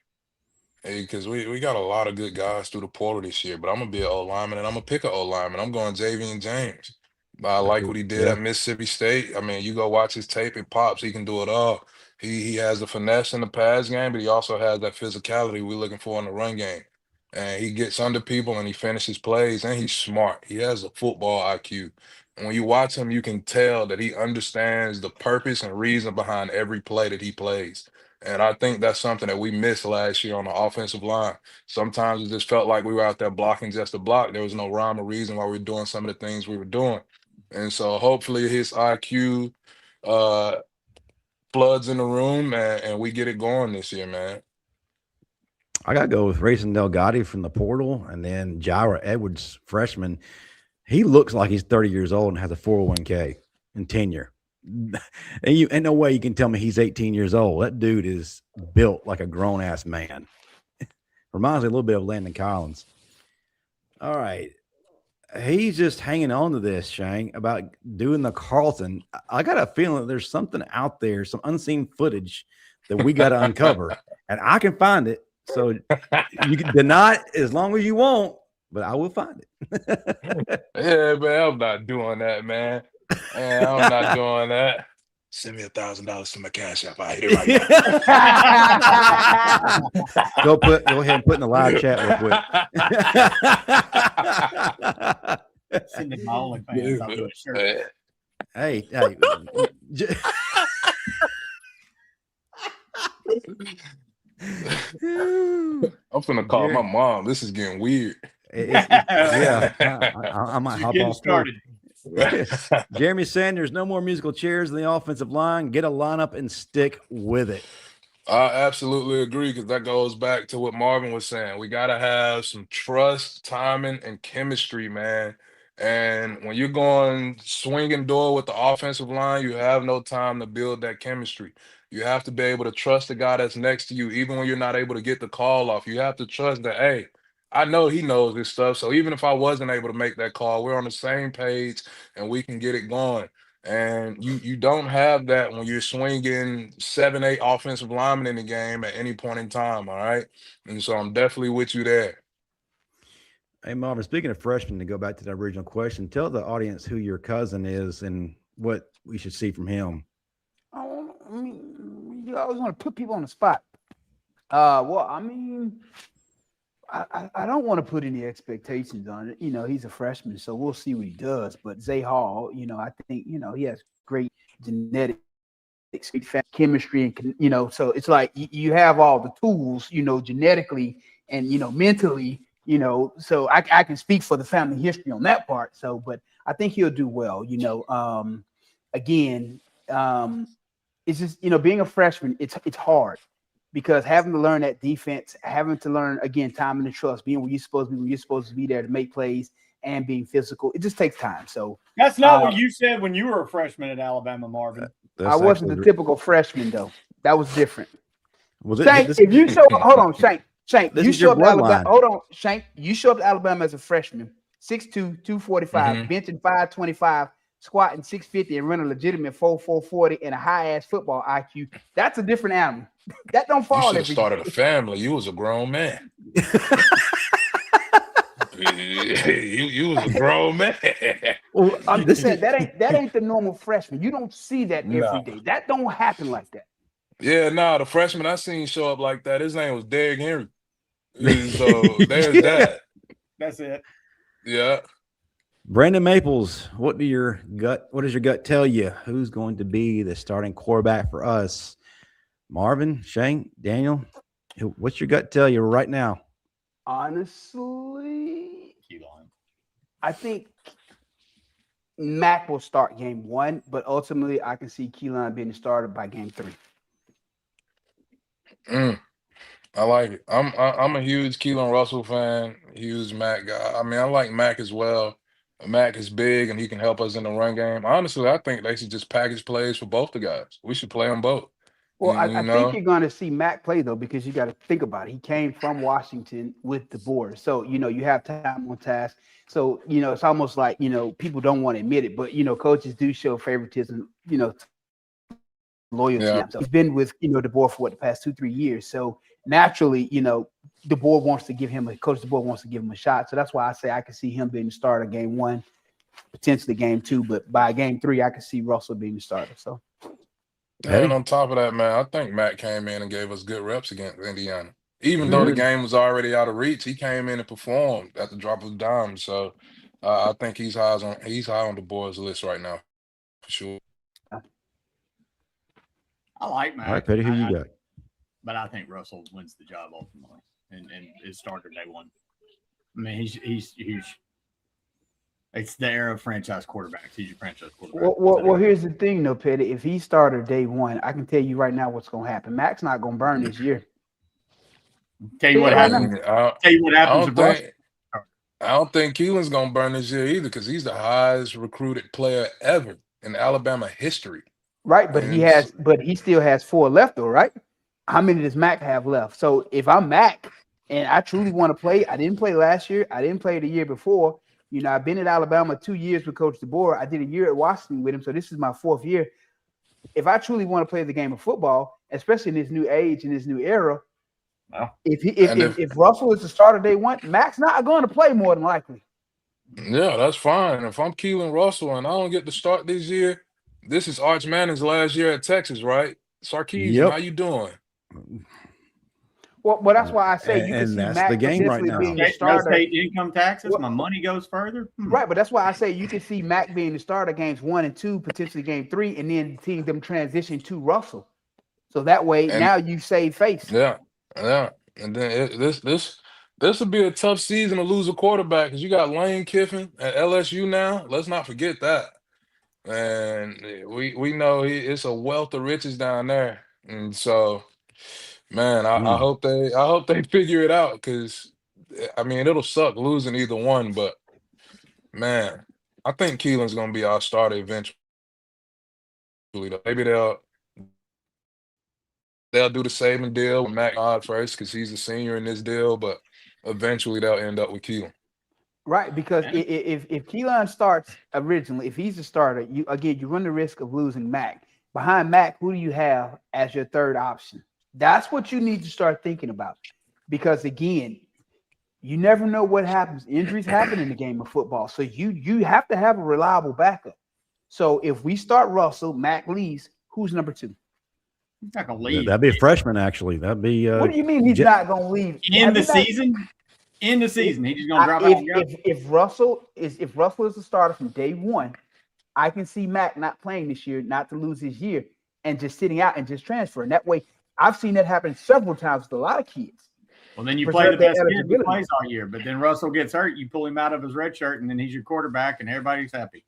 Hey, because we got a lot of good guys through the portal this year, but I'm gonna be an O lineman, and I'm gonna pick an O lineman. I'm going Javian James. I like what he did at Mississippi State. I mean, you go watch his tape, it pops. He can do it all. He has the finesse in the pass game, but he also has that physicality we're looking for in the run game. And he gets under people and he finishes plays, and he's smart. He has a football IQ. And when you watch him, you can tell that he understands the purpose and reason behind every play that he plays. And I think that's something that we missed last year on the offensive line. Sometimes it just felt like we were out there blocking just to block. There was no rhyme or reason why we were doing some of the things we were doing. And so hopefully his IQ floods in the room, and we get it going this year, man. I got to go with Racing Delgado from the portal, and then Jira Edwards, freshman. He looks like he's 30 years old and has a 401k and tenure. And ain't no way you can tell me he's 18 years old. That dude is built like a grown-ass man. Reminds me a little bit of Landon Collins. All right. He's just hanging on to this, Shank, about doing the Carlton. I got a feeling that there's something out there, some unseen footage that we got to uncover, and I can find it. So you can deny it as long as you want, but I will find it. Yeah, man, I'm not doing that, man. Man, I'm not doing that. Send me $1,000 to my cash app. I hit it right now. Go ahead and put in the live chat real quick. Send it my OnlyFans. I'll do it, sure. Hey. I'm finna call my mom. This is getting weird. Yeah, I might hop off. Started. Jeremy Sanders, no more musical chairs in the offensive line. Get a lineup and stick with it. I absolutely agree, because that goes back to what Marvin was saying. We got to have some trust, timing, and chemistry, man. And when you're going swinging door with the offensive line, you have no time to build that chemistry. You have to be able to trust the guy that's next to you, even when you're not able to get the call off. You have to trust that, hey, I know he knows this stuff. So even if I wasn't able to make that call, we're on the same page and we can get it going. And you don't have that when you're swinging 7, 8 offensive linemen in the game at any point in time. All right. And so I'm definitely with you there. Hey, Marvin, speaking of freshmen, to go back to the original question, tell the audience who your cousin is and what we should see from him. Oh, I mean, you always want to put people on the spot. Well, I mean, I don't want to put any expectations on it. He's a freshman, so we'll see what he does. But Zay Hall, I think, he has great genetics, great chemistry, and, so it's like you have all the tools, genetically and, mentally, so I can speak for the family history on that part. So, but I think he'll do well, again, it's just, being a freshman, it's hard. Because having to learn that defense, having to learn, again, time and trust, being where you're supposed to be, when you're supposed to be there to make plays and being physical, it just takes time. So that's not what you said when you were a freshman at Alabama, Marvin. I wasn't the typical freshman, though. That was different. Shank, if you show hold on, Shank, you show up to Alabama. Hold on, Shank, you show up to Alabama as a freshman, 6'2", 245, benching 525, squatting 650, and running a legitimate 4.40 and a high-ass football IQ. That's a different animal. That don't fall. You should have started a family. You was a grown man. you was a grown man. Well, I'm just saying that ain't the normal freshman. You don't see that every day. That don't happen like that. Yeah, the freshman I seen show up like that, his name was Derrick Henry. So there's that. That's it. Yeah. Brandon Maples, what does your gut tell you? Who's going to be the starting quarterback for us? Marvin, Shank, Daniel, what's your gut tell you right now? Honestly, I think Mac will start game 1, but ultimately I can see Keelan being the starter by game 3. I like it. I'm a huge Keelan Russell fan, huge Mac guy. I mean, I like Mac as well. Mac is big and he can help us in the run game. Honestly, I think they should just package plays for both the guys. We should play them both. Well, I think you're going to see Mac play, though, because you got to think about it. He came from Washington with DeBoer. So, you have time on task. So, it's almost like, people don't want to admit it, but, coaches do show favoritism, loyalty. Yeah. So he's been with, DeBoer for the past 2-3 years. So naturally, DeBoer wants to give him a shot. So that's why I say I can see him being the starter game 1, potentially game 2. But by game 3, I can see Russell being the starter. So. And on top of that, man, I think Matt came in and gave us good reps against Indiana. Even though the game was already out of reach, he came in and performed at the drop of a dime. So I think he's high on the boys list right now, for sure. I like Matt. All right, Pettey, who you got? But I think Russell wins the job ultimately, and is starter day 1. I mean, he's huge. It's the era of franchise quarterbacks. He's your franchise quarterback. Well, here's the thing, though, Pettey. If he started day 1, I can tell you right now what's going to happen. Mac's not going to burn this year. Tell you what happens. I don't think Keelan's going to burn this year either, because he's the highest recruited player ever in Alabama history. Right, but he still has 4 left, though, right? How many does Mac have left? So if I'm Mac and I truly want to play, I didn't play last year. I didn't play the year before. I've been at Alabama 2 years with Coach DeBoer. I did a year at Washington with him, so this is my 4th year. If I truly want to play the game of football, especially in this new age, in this new era, if Russell is the starter day 1, Mac's not going to play more than likely. Yeah, that's fine. If I'm Keelan Russell and I don't get to start this year, this is Arch Manning's last year at Texas, right? Sarkeesian, how you doing? Well, that's why I say you can see that's Mac the game right now. being the starter. State income taxes, my money goes further. Right, but that's why I say you can see Mac being the starter games 1 and 2, potentially game 3, and then seeing them transition to Russell. So that way, now you save face. Yeah. And then this will be a tough season to lose a quarterback, because you got Lane Kiffin at LSU now. Let's not forget that. And we know it's a wealth of riches down there, and so. Man, I hope they figure it out, because I mean it'll suck losing either one, but man, I think Keelan's gonna be our starter eventually. Maybe they'll do the Saban deal with Mac Odd first, because he's a senior in this deal, but eventually they'll end up with Keelan. Right, because if Keelan starts originally, if he's the starter, you run the risk of losing Mac. Behind Mac, who do you have as your third option? That's what you need to start thinking about. Because again, you never know what happens. Injuries happen in the game of football. So you have to have a reliable backup. So if we start Russell, Mac leaves, who's number 2? He's not gonna leave. That'd be a freshman, actually. That'd be what do you mean he's not gonna leave? In the season? In the season, he's just gonna drop out. If Russell is the starter from day one, I can see Mac not playing this year, not to lose his year, and just sitting out and just transferring. That way, I've seen that happen several times with a lot of kids. Well, then you play the best kid who plays all year, but then Russell gets hurt, you pull him out of his red shirt, and then he's your quarterback, and everybody's happy.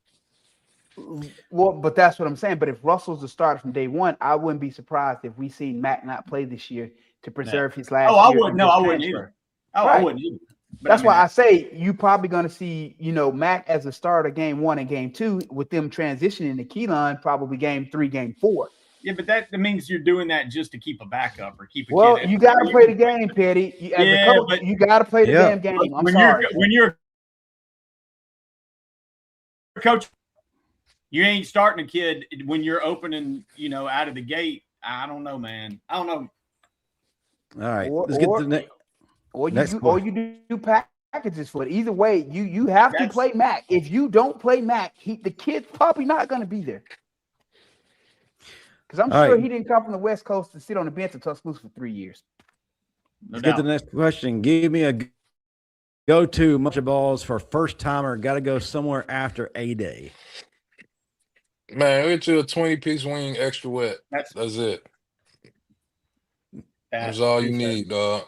Well, but that's what I'm saying. But if Russell's the starter from day one, I wouldn't be surprised if we see Mac not play this year to preserve his last year. I wouldn't. No, I wouldn't either. I wouldn't either. But that's why I say you're probably going to see, Mac as a starter game 1 and game 2, with them transitioning to Keelan probably game 3, game 4. Yeah, but that means you're doing that just to keep a backup or keep a well, kid. You got to play the game, Pettey. As a coach, you got to play the damn game. I'm sorry. When you're a coach, you ain't starting a kid when you're opening, out of the gate. I don't know, man. I don't know. All right, let's get to the next. Or you do packages for it. Either way, you have to play Mac. If you don't play Mac, the kid's probably not going to be there. Because I'm sure he didn't come from the West Coast to sit on the bench in Tuscaloosa for 3 years. Let's get to the next question. Give me a go-to much of balls for first timer. Got to go somewhere after A-Day. Man, get you a 20-piece wing extra wet. That's it. That's all you need, dog.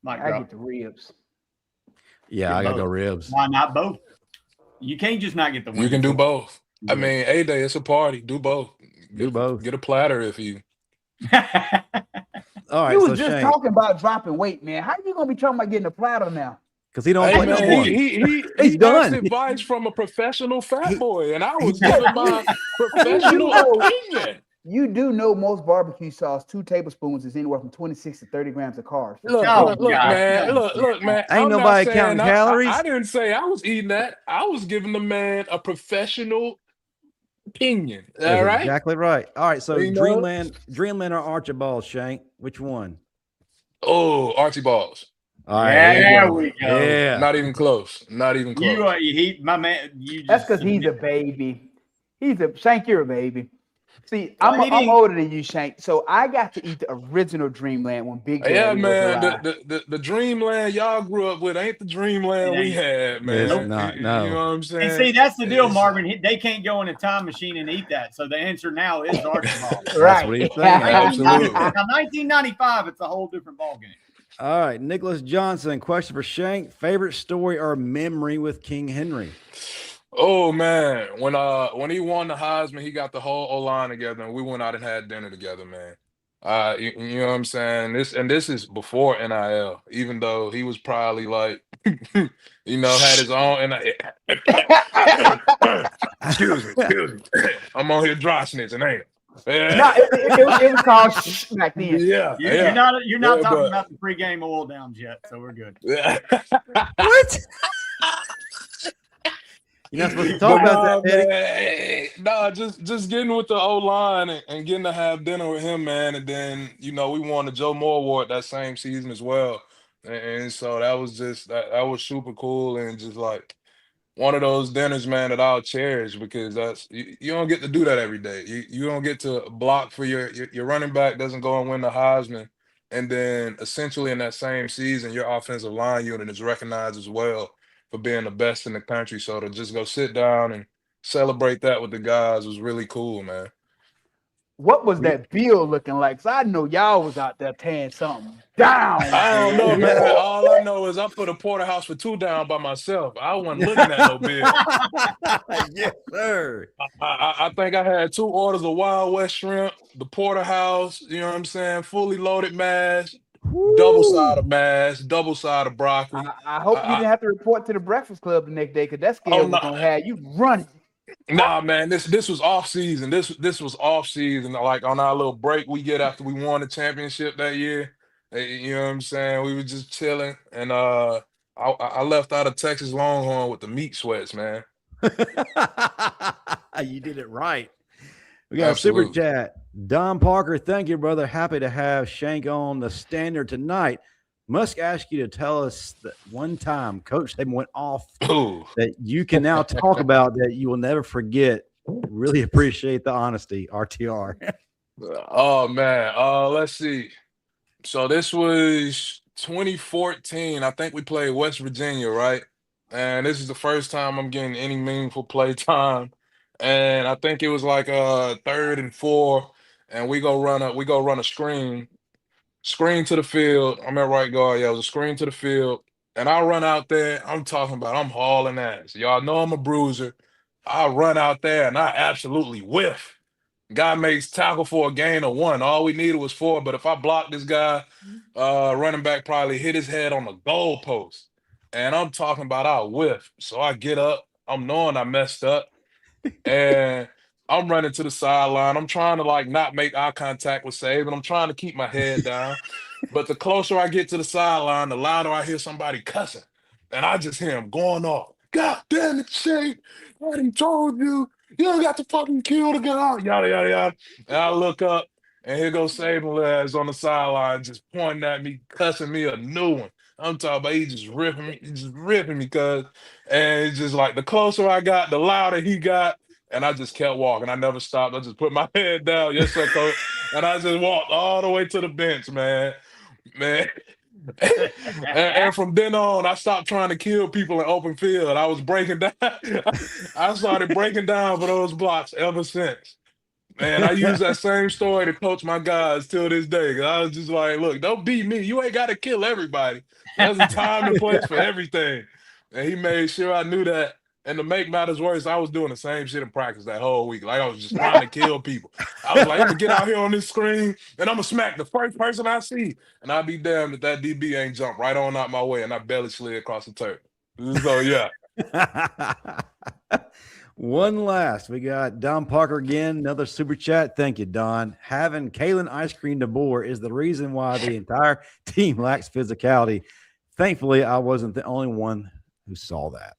I get the ribs. Yeah, I got to go ribs. Why not both? You can't just not get the wing. You can do both. I mean, A-Day, it's a party. Do both. Do both. Get a platter if you. All right. You was just talking about dropping weight, man. How you gonna be talking about getting a platter now? Because he don't play no more. He's done. Advice from a professional fat boy, and I was giving my professional opinion. You do know most barbecue sauce, 2 tablespoons is anywhere from 26 to 30 grams of carbs. Look, man. Ain't nobody counting calories. I didn't say I was eating that. I was giving the man a professional opinion. All right, exactly right. All right, so Dreamland or Archibald, Shank, which one? Oh, Archibald's. All right, there we go. Yeah, not even close. Not even close. My man. That's because he's a baby. Shank. You're a baby. See, I'm older than you, Shank. So I got to eat the original Dreamland when Big Daddy man. The Dreamland y'all grew up with ain't the Dreamland we had, man. It's not, no. You know what I'm saying? And see, that's the deal, Marvin. They can't go in a time machine and eat that. So the answer now is Archibald. Right. That's what he's saying. Absolutely. Now, 1995, it's a whole different ballgame. All right, Nicholas Johnson, question for Shank. Favorite story or memory with King Henry? Oh man, when he won the Heisman, he got the whole O-line together, and we went out and had dinner together, man. You know what I'm saying? This is before NIL, even though he was probably like, had his own. Excuse me. I'm on here dry snitching, ain't it? Yeah. No, it was called back then. Yeah, You're not talking about the pregame oil downs yet, so we're good. What? You're not supposed to talk about that, Eddie. Nah, just getting with the O-line and getting to have dinner with him, man. And then, we won the Joe Moore Award that same season as well. And so that was that was super cool, and just like one of those dinners, man, that I'll cherish, because that's you don't get to do that every day. You don't get to block for your running back doesn't go and win the Heisman. And then essentially in that same season, your offensive line unit is recognized as well for being the best in the country. So to just go sit down and celebrate that with the guys was really cool, man. What was that bill looking like? 'Cause I know y'all was out there tearing something down. I don't know, man. All I know is I put a porterhouse for 2 down by myself. I wasn't looking at no bill. Yes, sir. I think I had 2 orders of Wild West shrimp, the porterhouse, you know what I'm saying, fully loaded mash, double-sided mash, double-sided broccoli. I hope you didn't have to report to the Breakfast Club the next day, because that scale was gonna have you running. Nah, man, this was off season. This was off season. Like on our little break we get after we won the championship that year. You know what I'm saying? We were just chilling, and I I left out of Texas Longhorn with the meat sweats, man. You did it right. We got a super Absolutely. chat. Don Parker, thank you, brother. Happy to have Shank on the Standard tonight. Must ask you to tell us that one time Coach Saban went off Ooh. that you can now talk about that you will never forget. Really appreciate the honesty, RTR. Oh man. Let's see. So this was 2014. I think we played West Virginia, right? And this is the first time I'm getting any meaningful play time. And I think it was like 3rd and 4, and we go run a screen to the field. I'm at right guard. Yeah, it was a screen to the field. And I run out there. I'm talking about I'm hauling ass. Y'all know I'm a bruiser. I run out there and I absolutely whiff. Guy makes tackle for a gain of 1. All we needed was 4. But if I block this guy, running back probably hit his head on the goalpost. And I'm talking about I whiff. So I get up. I'm knowing I messed up. And I'm running to the sideline. I'm trying to like not make eye contact with Saban. I'm trying to keep my head down. But the closer I get to the sideline, the louder I hear somebody cussing. And I just hear him going off. God damn it, Shank. I done told you. You don't got to fucking kill the guy. Yada, yada, yada. And I look up, and here goes Saban lads on the sideline just pointing at me, cussing me a new one. I'm talking about he just ripping me, cuz. And it's just like the closer I got, the louder he got. And I just kept walking. I never stopped. I just put my head down. Yes, sir, coach. And I just walked all the way to the bench, man. Man. and from then on, I stopped trying to kill people in open field. I was breaking down. I started breaking down for those blocks ever since. Man, I use that same story to coach my guys till this day. 'Cause I was just like, look, don't beat me. You ain't got to kill everybody. There's a time and place for everything. And he made sure I knew that. And to make matters worse, I was doing the same shit in practice that whole week. Like I was just trying to kill people. I was like, I'm gonna get out here on this screen and I'm gonna smack the first person I see. And I'd be damned if that DB ain't jumped right on out my way and I barely slid across the turf. So yeah. One last. We got Don Parker again, another super chat. Thank you, Don. Having Kalen Ice Cream DeBoer is the reason why the entire team lacks physicality. Thankfully, I wasn't the only one who saw that.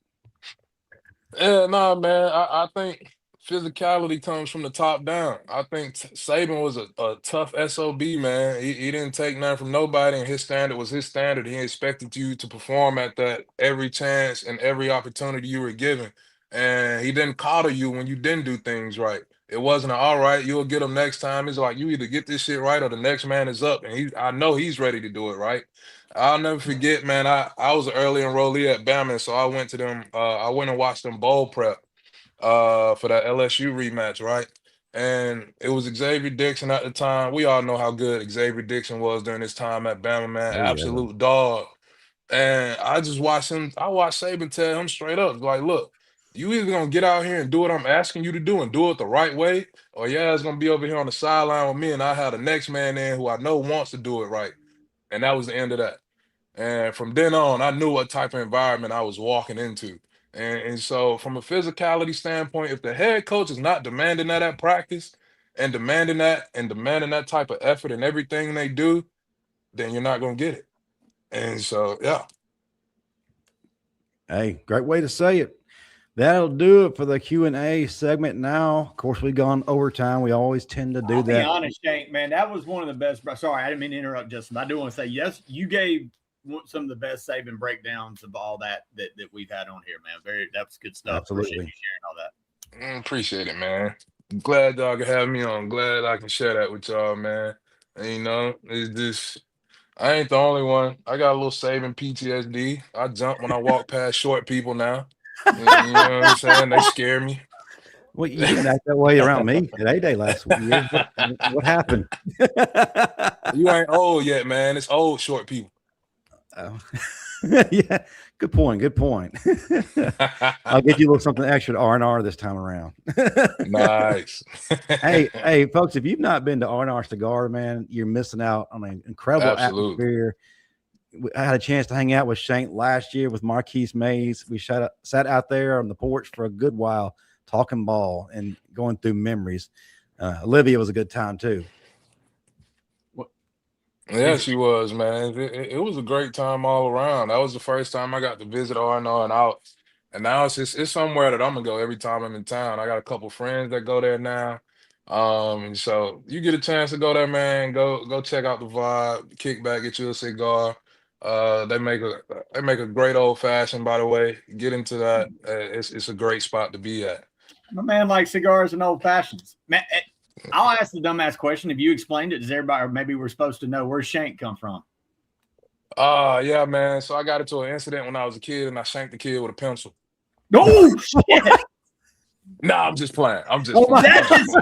Yeah, nah, man. I think physicality comes from the top down. I think Saban was a tough SOB, man. He didn't take nothing from nobody, and his standard was his standard. He expected you to perform at that every chance and every opportunity you were given. And he didn't coddle you when you didn't do things right. It wasn't all right, you'll get him next time. It's like you either get this shit right or the next man is up. And I know he's ready to do it right. I'll never forget, man. I was an early enrollee at Bama, so I went to them. I went and watched them bowl prep for that LSU rematch, right? And it was Xavier Dixon at the time. We all know how good Xavier Dixon was during his time at Bama, man. Oh, yeah. Absolute dog. And I just watched him. I watched Saban tell him straight up, like, look, you either gonna get out here and do what I'm asking you to do and do it the right way, or yeah, it's gonna be over here on the sideline with me, and I have the next man in who I know wants to do it right. And that was the end of that. And from then on, I knew what type of environment I was walking into. And so, from a physicality standpoint, if the head coach is not demanding that at practice and demanding that type of effort in everything they do, then you're not going to get it. And so, yeah. Hey, great way to say it. That'll do it for the Q&A segment now. Of course, we've gone overtime. We always tend to do that. Be honest, Shank, man, that was one of the best. Sorry, I didn't mean to interrupt, Justin. I do want to say, yes, you gave some of the best Saban breakdowns of all that we've had on here, man. That was good stuff. Absolutely. Appreciate you sharing all that. Appreciate it, man. Glad y'all can have me on. Glad I can share that with y'all, man. And, it's just, I ain't the only one. I got a little Saban PTSD. I jump when I walk past short people now. You know what I'm saying? They scare me. Well, you didn't act that way around me at A-Day last year. What happened? You ain't old yet, man. It's old short people. Oh. Yeah, good point. I'll get you a little something extra to R&R this time around. Nice. hey, folks, if you've not been to R&R Cigar, man, you're missing out on an incredible atmosphere. I had a chance to hang out with Shank last year with Marquise Mays. We sat out there on the porch for a good while, talking ball and going through memories. Olivia was a good time too. Yeah, she was, man. It was a great time all around. That was the first time I got to visit R&R and out. And now it's somewhere that I'm gonna go every time I'm in town. I got a couple friends that go there now. And so you get a chance to go there, man. Go check out the vibe, kick back, get you a cigar. They make a great old fashioned, by the way. Get into that. It's a great spot to be at. My man likes cigars and old fashions. Man, I'll ask the dumbass question. If you explained it, does everybody, or maybe we're supposed to know, where's Shank come from? Yeah, man. So I got into an incident when I was a kid and I shanked the kid with a pencil. Oh, shit. Nah, I'm just playing. I'm just playing. That's just,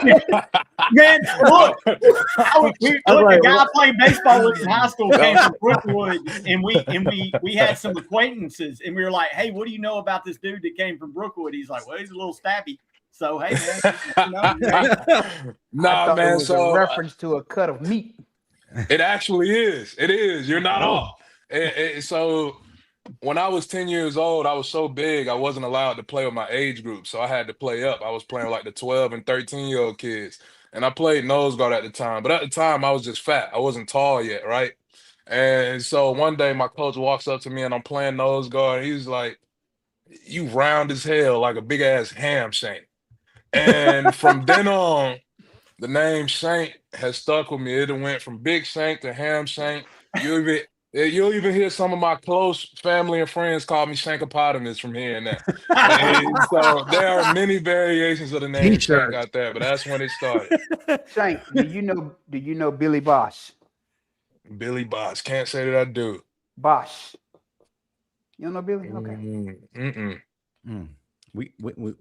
man, look. The guy I played baseball with in high school came from Brookwood, and we had some acquaintances, and we were like, hey, what do you know about this dude that came from Brookwood? He's like, well, he's a little stabby. So, hey, man. Nah, man. It was a reference to a cut of meat. It actually is. It is. You're not off. So when I was 10 years old, I was so big, I wasn't allowed to play with my age group. So I had to play up. I was playing like the 12 and 13-year-old kids. And I played nose guard at the time. But at the time, I was just fat. I wasn't tall yet, right? And so one day, my coach walks up to me and I'm playing nose guard. And he's like, you round as hell, like a big-ass ham shank. And from then on, the name Shank has stuck with me. It went from Big Shank to Ham Shank. You'll even hear some of my close family and friends call me Shankopotamus from here and there. So there are many variations of the name Shank out there, but that's when it started. Shank, do you know Billy Bosch? Billy Bosch. Can't say that I do. Bosch. You don't know Billy? Okay. We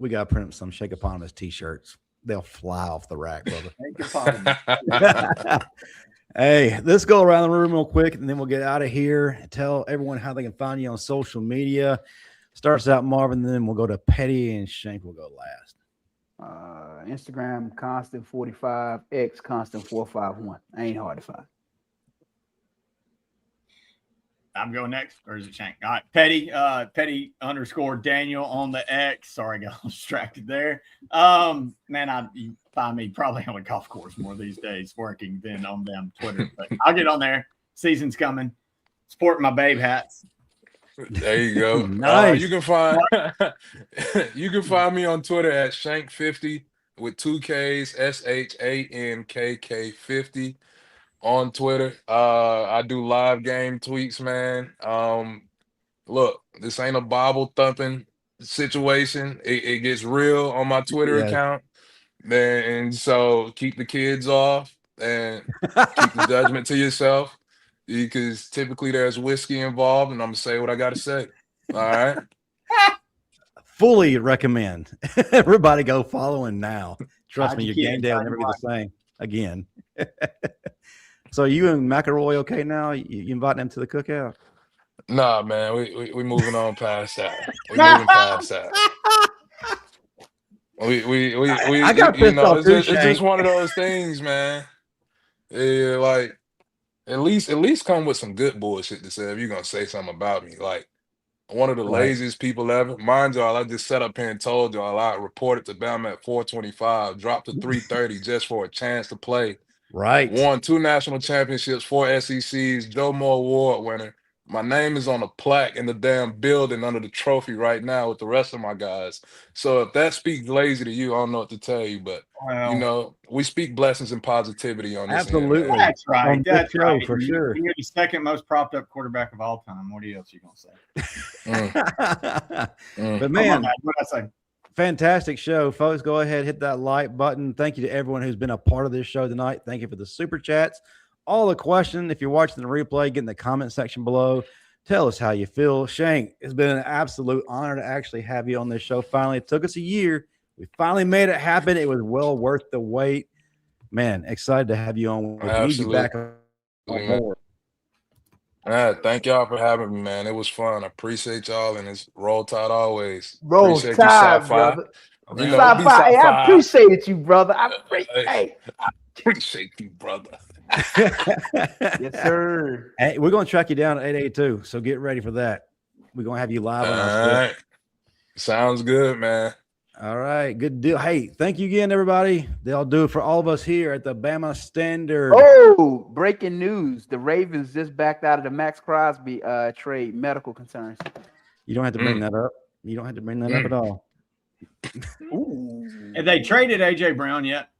got to print some Shankopotamus t-shirts. They'll fly off the rack, brother. Hey, let's go around the room real quick, and then we'll get out of here and tell everyone how they can find you on social media. Starts out Marvin, then we'll go to Pettey, and Shank will go last. Instagram, Constant45, X, Constant451. Ain't hard to find. I'm going next, or is it Shank? All right, Pettey, Pettey _ Daniel on the X. Sorry, I got distracted there. Man, you find me probably on a golf course more these days working than on them Twitter. But I'll get on there. Season's coming. Sporting my Babe hats. There you go. Nice. You can find me on Twitter at Shank50 with 2 Ks, SHANKK50. On Twitter. I do live game tweets, man. Look, this ain't a Bible thumping situation. It gets real on my Twitter account. And so keep the kids off and keep the judgment to yourself, because typically there's whiskey involved, and I'm gonna say what I gotta say. All right. Fully recommend everybody go following now. Trust me, your game day will never be the same again. So you and McElroy okay now? You inviting them to the cookout? Nah, man, we moving on past that. We moving past that. I got pissed off. It's just one of those things, man. Yeah, like at least come with some good bullshit to say if you're gonna say something about me. Like one of the laziest people ever. Mind y'all, I just sat up here and told y'all I reported to Bama at 425, dropped to 330 just for a chance to play. Right. Won 2 national championships, 4 SECs, Joe Moore Award winner. My name is on a plaque in the damn building under the trophy right now with the rest of my guys. So if that speaks lazy to you, I don't know what to tell you, but you know, we speak blessings and positivity on this. Absolutely. End, that's right. That's right. For sure. You're the second most propped up quarterback of all time. What else are you gonna say? But man, what I say? Fantastic show, folks. Go ahead, hit that like button. Thank you to everyone who's been a part of this show tonight. Thank you for the super chats. All the questions, if you're watching the replay, get in the comment section below. Tell us how you feel. Shank, it's been an absolute honor to actually have you on this show. Finally, it took us a year. We finally made it happen. It was well worth the wait. Man, excited to have you on. We need you back on more. Thank y'all for having me, man. It was fun. I appreciate y'all, and it's roll tide always. Roll appreciate tide, you, brother. You know, hey, I appreciate you, brother. I appreciate you, brother. Yes, sir. Hey, we're going to track you down at 882, so get ready for that. We're going to have you live on our All right. Sounds good, man. All right, good deal. Hey, thank you again, everybody. They'll do it for all of us here at the Bama Standard. Oh, breaking news. The Ravens just backed out of the Max Crosby trade, medical concerns. You don't have to bring that up. You don't have to bring that up at all. Ooh. Have they traded A.J. Brown yet?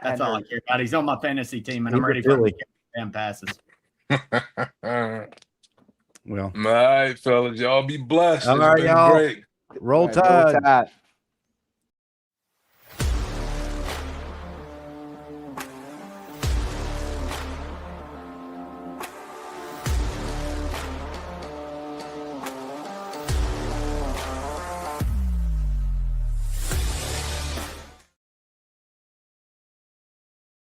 That's all I care about. He's on my fantasy team, and I'm ready for him to get damn passes. Well, all right, fellas. Y'all be blessed. All It's right, been y'all. great. Roll Tide. Roll Tide.